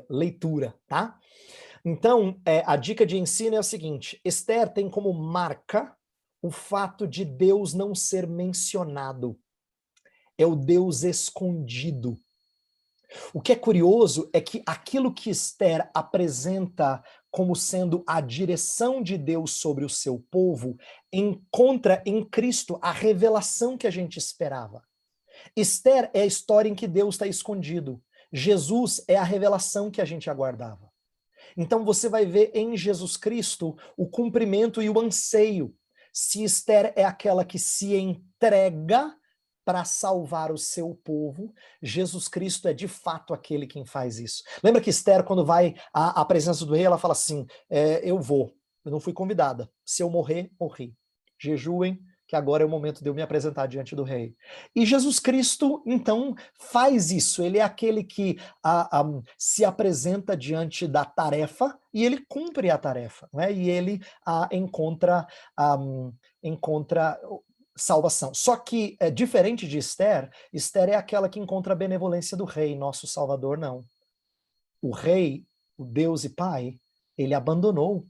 leitura, tá? Então, a dica de ensino é o seguinte: Esther tem como marca o fato de Deus não ser mencionado. É o Deus escondido. O que é curioso é que aquilo que Esther apresenta como sendo a direção de Deus sobre o seu povo, encontra em Cristo a revelação que a gente esperava. Esther é a história em que Deus está escondido. Jesus é a revelação que a gente aguardava. Então você vai ver em Jesus Cristo o cumprimento e o anseio. Se Esther é aquela que se entrega para salvar o seu povo, Jesus Cristo é de fato aquele quem faz isso. Lembra que Esther, quando vai à presença do rei, ela fala assim, eu não fui convidada, se eu morrer, morri. Jejuem, que agora é o momento de eu me apresentar diante do rei. E Jesus Cristo, então, faz isso. Ele é aquele que se apresenta diante da tarefa e ele cumpre a tarefa, né? E ele encontra salvação. Só que, diferente de Esther, Esther é aquela que encontra a benevolência do rei, nosso Salvador não. O rei, o Deus e Pai, ele abandonou,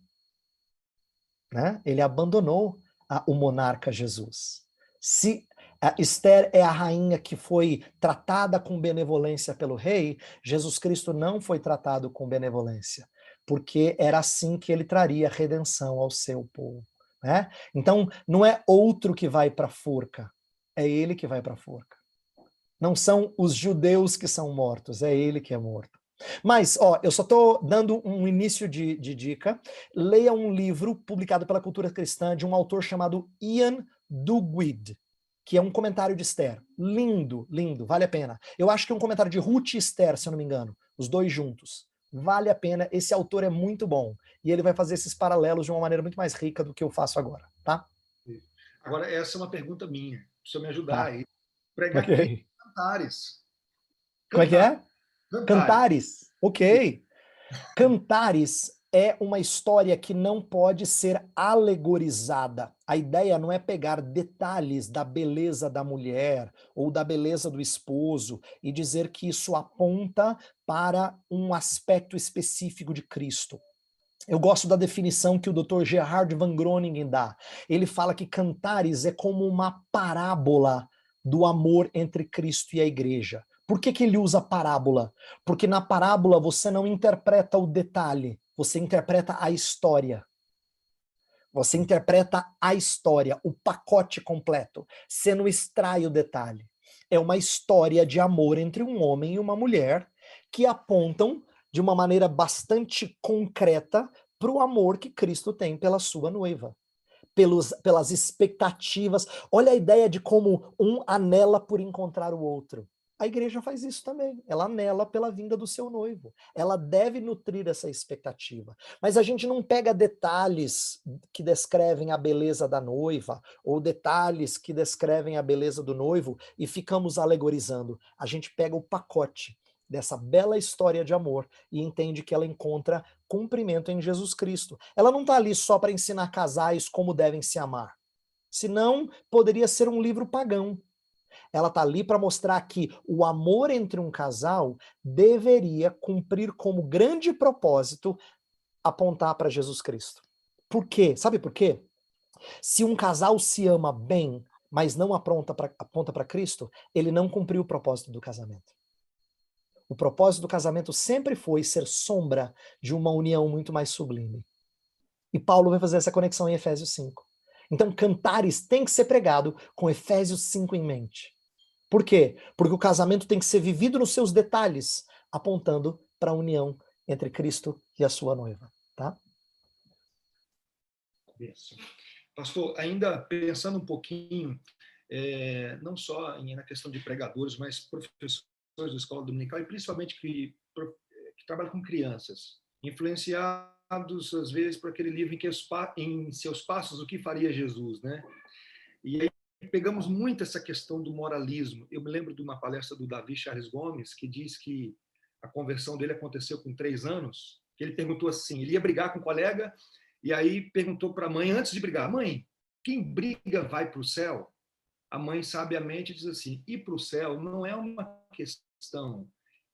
né? Ele abandonou o monarca Jesus. Se Esther é a rainha que foi tratada com benevolência pelo rei, Jesus Cristo não foi tratado com benevolência, porque era assim que ele traria redenção ao seu povo, né? Então, não é outro que vai para a forca, é ele que vai para a forca. Não são os judeus que são mortos, é ele que é morto. Mas, eu só estou dando um início de dica. Leia um livro publicado pela Cultura Cristã de um autor chamado Ian Duguid, que é um comentário de Esther. Lindo, lindo, vale a pena. Eu acho que é um comentário de Ruth e Esther, se eu não me engano, os dois juntos. Vale a pena, esse autor é muito bom. E ele vai fazer esses paralelos de uma maneira muito mais rica do que eu faço agora, tá? Agora, essa é uma pergunta minha, precisa me ajudar Tá. aí. Pregar Cristo Ok. cantares. Como é que Cantar, é? cantares. Cantares. Ok. Cantares é uma história que não pode ser alegorizada. A ideia não é pegar detalhes da beleza da mulher ou da beleza do esposo e dizer que isso aponta para um aspecto específico de Cristo. Eu gosto da definição que o Dr. Gerhard van Groningen dá. Ele fala que Cantares é como uma parábola do amor entre Cristo e a igreja. Por que ele usa parábola? Porque na parábola você não interpreta o detalhe, você interpreta a história. Você interpreta a história, o pacote completo. Você não extrai o detalhe. É uma história de amor entre um homem e uma mulher que apontam de uma maneira bastante concreta para o amor que Cristo tem pela sua noiva. Pelas expectativas. Olha a ideia de como um anela por encontrar o outro. A igreja faz isso também. Ela anela pela vinda do seu noivo. Ela deve nutrir essa expectativa. Mas a gente não pega detalhes que descrevem a beleza da noiva ou detalhes que descrevem a beleza do noivo e ficamos alegorizando. A gente pega o pacote dessa bela história de amor e entende que ela encontra cumprimento em Jesus Cristo. Ela não está ali só para ensinar casais como devem se amar. Senão, poderia ser um livro pagão. Ela está ali para mostrar que o amor entre um casal deveria cumprir como grande propósito apontar para Jesus Cristo. Por quê? Sabe por quê? Se um casal se ama bem, mas não aponta para Cristo, ele não cumpriu o propósito do casamento. O propósito do casamento sempre foi ser sombra de uma união muito mais sublime. E Paulo vai fazer essa conexão em Efésios 5. Então, Cantares tem que ser pregado com Efésios 5 em mente. Por quê? Porque o casamento tem que ser vivido nos seus detalhes, apontando para a união entre Cristo e a sua noiva. Tá? Pastor, ainda pensando um pouquinho, não só na questão de pregadores, mas professores da escola dominical, e principalmente que trabalham com crianças, influenciados, às vezes, por aquele livro em seus passos, o que faria Jesus, né? E aí pegamos muito essa questão do moralismo. Eu me lembro de uma palestra do Davi Charles Gomes, que diz que a conversão dele aconteceu com 3 anos, que ele perguntou assim, ele ia brigar com um colega, e aí perguntou para a mãe, antes de brigar, mãe, quem briga vai para o céu? A mãe sabiamente diz assim, ir para o céu não é uma questão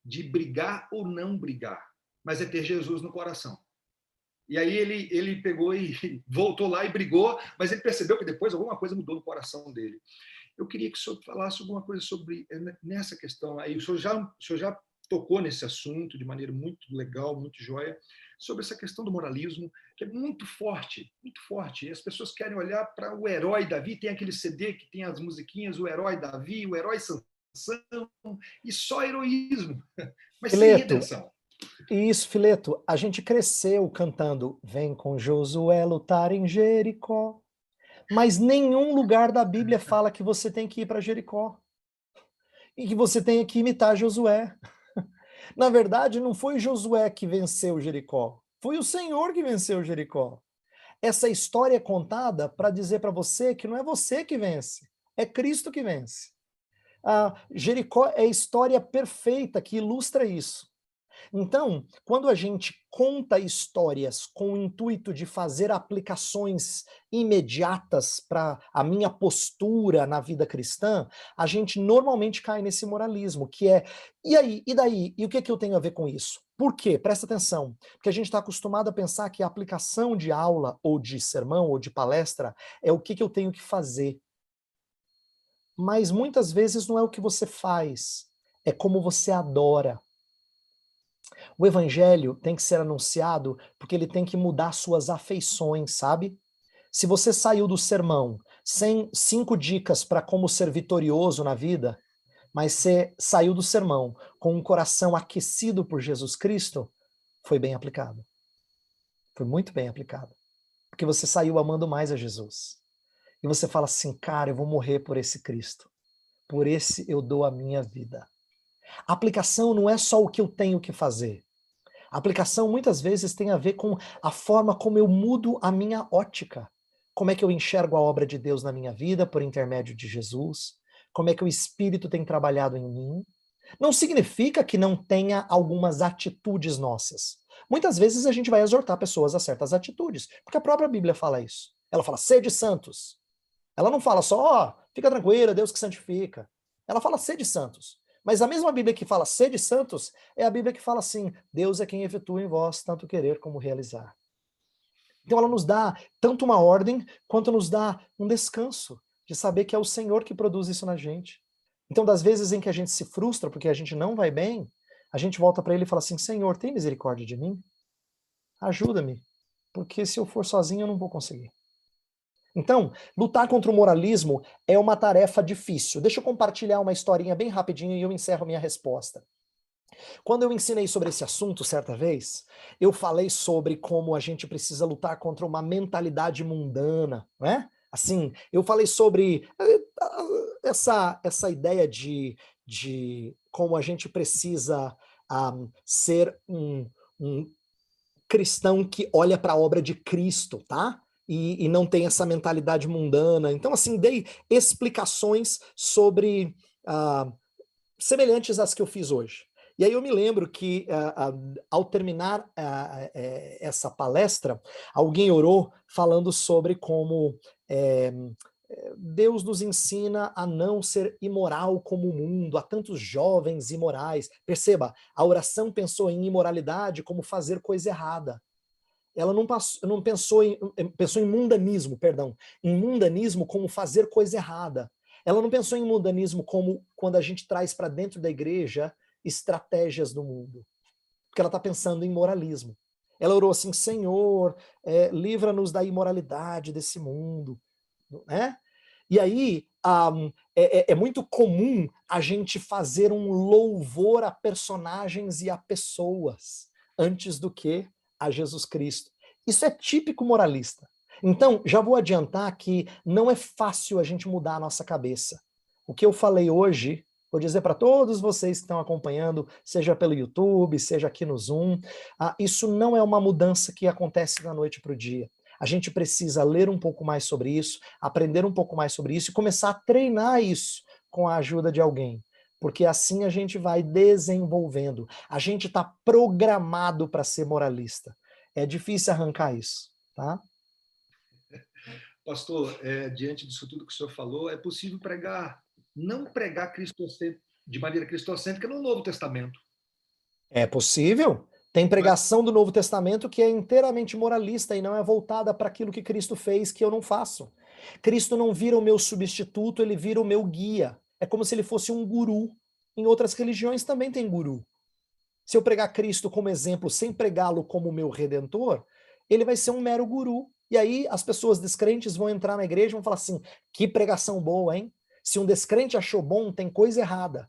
de brigar ou não brigar, mas é ter Jesus no coração. E aí ele pegou e voltou lá e brigou, mas ele percebeu que depois alguma coisa mudou no coração dele. Eu queria que o senhor falasse alguma coisa sobre nessa questão aí. O senhor já tocou nesse assunto de maneira muito legal, muito joia, sobre essa questão do moralismo, que é muito forte, muito forte. E as pessoas querem olhar para o herói Davi, tem aquele CD que tem as musiquinhas, o herói Davi, o herói Sansão, e só heroísmo, mas sem Fileto, redenção. Isso, Fileto, a gente cresceu cantando Vem com Josué lutar em Jericó, mas nenhum lugar da Bíblia fala que você tem que ir para Jericó e que você tem que imitar Josué. Na verdade, não foi Josué que venceu Jericó, foi o Senhor que venceu Jericó. Essa história é contada para dizer para você que não é você que vence, é Cristo que vence. Jericó é a história perfeita que ilustra isso. Então, quando a gente conta histórias com o intuito de fazer aplicações imediatas para a minha postura na vida cristã, a gente normalmente cai nesse moralismo, que é, e aí, e daí? E o que que eu tenho a ver com isso? Por quê? Presta atenção, porque a gente está acostumado a pensar que a aplicação de aula, ou de sermão, ou de palestra, é o que que eu tenho que fazer. Mas muitas vezes não é o que você faz, é como você adora. O evangelho tem que ser anunciado porque ele tem que mudar suas afeições, sabe? Se você saiu do sermão sem 5 dicas para como ser vitorioso na vida, mas você saiu do sermão com um coração aquecido por Jesus Cristo, foi bem aplicado. Foi muito bem aplicado. Porque você saiu amando mais a Jesus. E você fala assim, cara, eu vou morrer por esse Cristo. Por esse eu dou a minha vida. A aplicação não é só o que eu tenho que fazer. A aplicação muitas vezes tem a ver com a forma como eu mudo a minha ótica. Como é que eu enxergo a obra de Deus na minha vida por intermédio de Jesus? Como é que o Espírito tem trabalhado em mim? Não significa que não tenha algumas atitudes nossas. Muitas vezes a gente vai exortar pessoas a certas atitudes, porque a própria Bíblia fala isso. Ela fala, sede santos. Ela não fala só, ó, fica tranquila, Deus que santifica. Ela fala, sede santos. Mas a mesma Bíblia que fala sede santos é a Bíblia que fala assim, Deus é quem efetua em vós tanto querer como realizar. Então ela nos dá tanto uma ordem, quanto nos dá um descanso, de saber que é o Senhor que produz isso na gente. Então das vezes em que a gente se frustra porque a gente não vai bem, a gente volta para ele e fala assim, Senhor, tem misericórdia de mim? Ajuda-me, porque se eu for sozinho eu não vou conseguir. Então, lutar contra o moralismo é uma tarefa difícil. Deixa eu compartilhar uma historinha bem rapidinho e eu encerro minha resposta. Quando eu ensinei sobre esse assunto certa vez, eu falei sobre como a gente precisa lutar contra uma mentalidade mundana, né? Assim, eu falei sobre essa ideia de como a gente precisa ser um cristão que olha para a obra de Cristo, tá? E não tem essa mentalidade mundana. Então, assim, dei explicações sobre semelhantes às que eu fiz hoje. E aí eu me lembro que, ao terminar essa palestra, alguém orou falando sobre como Deus nos ensina a não ser imoral como o mundo, há tantos jovens imorais. Perceba, a oração pensou em imoralidade como fazer coisa errada. Ela não pensou em mundanismo, perdão, em mundanismo como fazer coisa errada. Ela não pensou em mundanismo como quando a gente traz para dentro da igreja estratégias do mundo. Porque ela está pensando em moralismo. Ela orou assim, Senhor, livra-nos da imoralidade desse mundo. Né? E aí, é muito comum a gente fazer um louvor a personagens e a pessoas, antes do que a Jesus Cristo. Isso é típico moralista. Então, já vou adiantar que não é fácil a gente mudar a nossa cabeça. O que eu falei hoje, vou dizer para todos vocês que estão acompanhando, seja pelo YouTube, seja aqui no Zoom, isso não é uma mudança que acontece da noite para o dia. A gente precisa ler um pouco mais sobre isso, aprender um pouco mais sobre isso e começar a treinar isso com a ajuda de alguém. Porque assim a gente vai desenvolvendo. A gente está programado para ser moralista. É difícil arrancar isso, tá? Pastor, diante disso tudo que o senhor falou, é possível não pregar de maneira cristocêntrica no Novo Testamento. É possível. Tem pregação do Novo Testamento que é inteiramente moralista e não é voltada para aquilo que Cristo fez, que eu não faço. Cristo não vira o meu substituto, ele vira o meu guia. É como se ele fosse um guru. Em outras religiões também tem guru. Se eu pregar Cristo como exemplo, sem pregá-lo como meu redentor, ele vai ser um mero guru. E aí as pessoas descrentes vão entrar na igreja e vão falar assim, que pregação boa, hein? Se um descrente achou bom, tem coisa errada.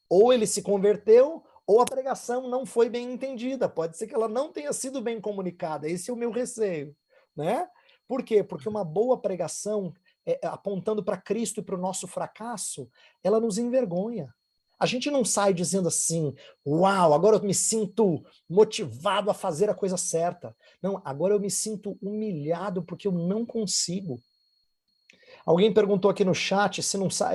Ou ele se converteu, ou a pregação não foi bem entendida, pode ser que ela não tenha sido bem comunicada, esse é o meu receio, né? Por quê? Porque uma boa pregação, apontando para Cristo e para o nosso fracasso, ela nos envergonha. A gente não sai dizendo assim, uau, agora eu me sinto motivado a fazer a coisa certa. Não, agora eu me sinto humilhado porque eu não consigo. Alguém perguntou aqui no chat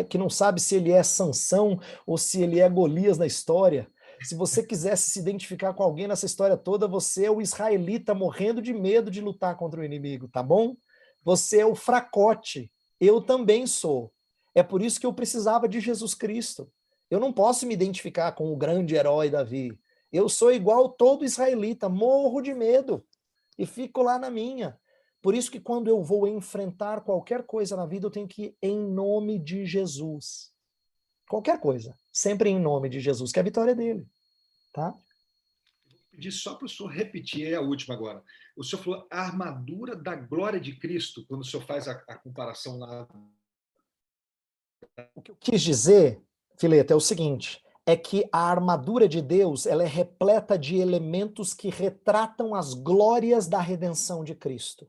que não sabe se ele é Sansão ou se ele é Golias na história. Se você quisesse se identificar com alguém nessa história toda, você é o israelita morrendo de medo de lutar contra o inimigo, tá bom? Você é o fracote. Eu também sou. É por isso que eu precisava de Jesus Cristo. Eu não posso me identificar com o grande herói Davi. Eu sou igual todo israelita, morro de medo e fico lá na minha. Por isso que quando eu vou enfrentar qualquer coisa na vida, eu tenho que ir em nome de Jesus. Qualquer coisa, sempre em nome de Jesus, que é a vitória dele, tá? Vou pedir só para o senhor repetir, é a última agora. O senhor falou a armadura da glória de Cristo, quando o senhor faz a comparação lá. O que eu quis dizer, Fileto, é o seguinte, é que a armadura de Deus, ela é repleta de elementos que retratam as glórias da redenção de Cristo.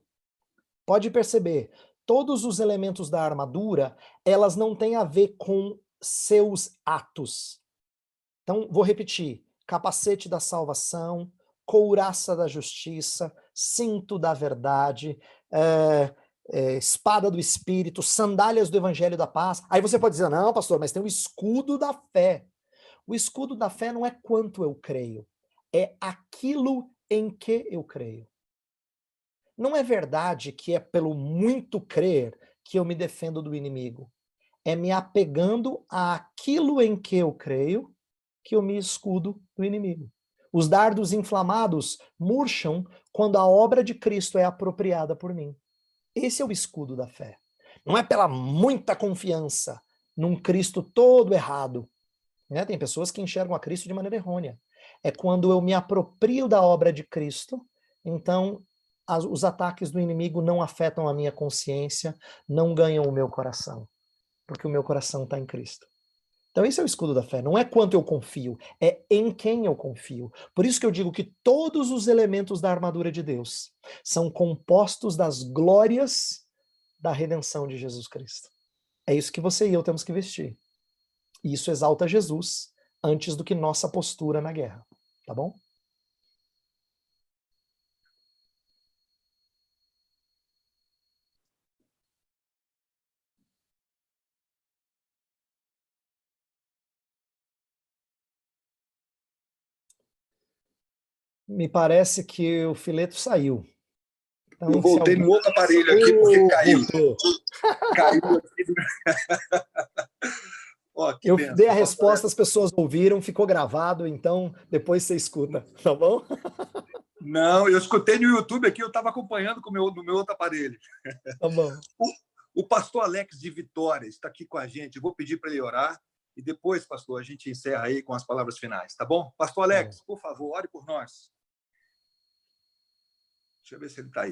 Pode perceber, todos os elementos da armadura, elas não têm a ver com seus atos. Então, vou repetir, capacete da salvação, couraça da justiça, cinto da verdade, espada do Espírito, sandálias do Evangelho da paz. Aí você pode dizer, não, pastor, mas tem o escudo da fé. O escudo da fé não é quanto eu creio, é aquilo em que eu creio. Não é verdade que é pelo muito crer que eu me defendo do inimigo. É me apegando àquilo em que eu creio que eu me escudo do inimigo. Os dardos inflamados murcham quando a obra de Cristo é apropriada por mim. Esse é o escudo da fé. Não é pela muita confiança num Cristo todo errado. Né? Tem pessoas que enxergam a Cristo de maneira errônea. É quando eu me aproprio da obra de Cristo, então os ataques do inimigo não afetam a minha consciência, não ganham o meu coração, porque o meu coração está em Cristo. Então esse é o escudo da fé, não é quanto eu confio, é em quem eu confio. Por isso que eu digo que todos os elementos da armadura de Deus são compostos das glórias da redenção de Jesus Cristo. É isso que você e eu temos que vestir. E isso exalta Jesus antes do que nossa postura na guerra, tá bom? Me parece que o Fileto saiu. Então, Eu voltei alguém... no outro aparelho aqui porque caiu. Voltou. Caiu aqui. Oh, Eu benção. dei a resposta, as pessoas ouviram, ficou gravado, então depois você escuta, tá bom? Não, eu escutei no YouTube aqui, eu estava acompanhando no meu outro aparelho. Tá bom. O pastor Alex de Vitória está aqui com a gente. Eu vou pedir para ele orar e depois, pastor, a gente encerra aí com as palavras finais, tá bom? Pastor Alex, por favor, ore por nós. Deixa eu ver se ele está aí.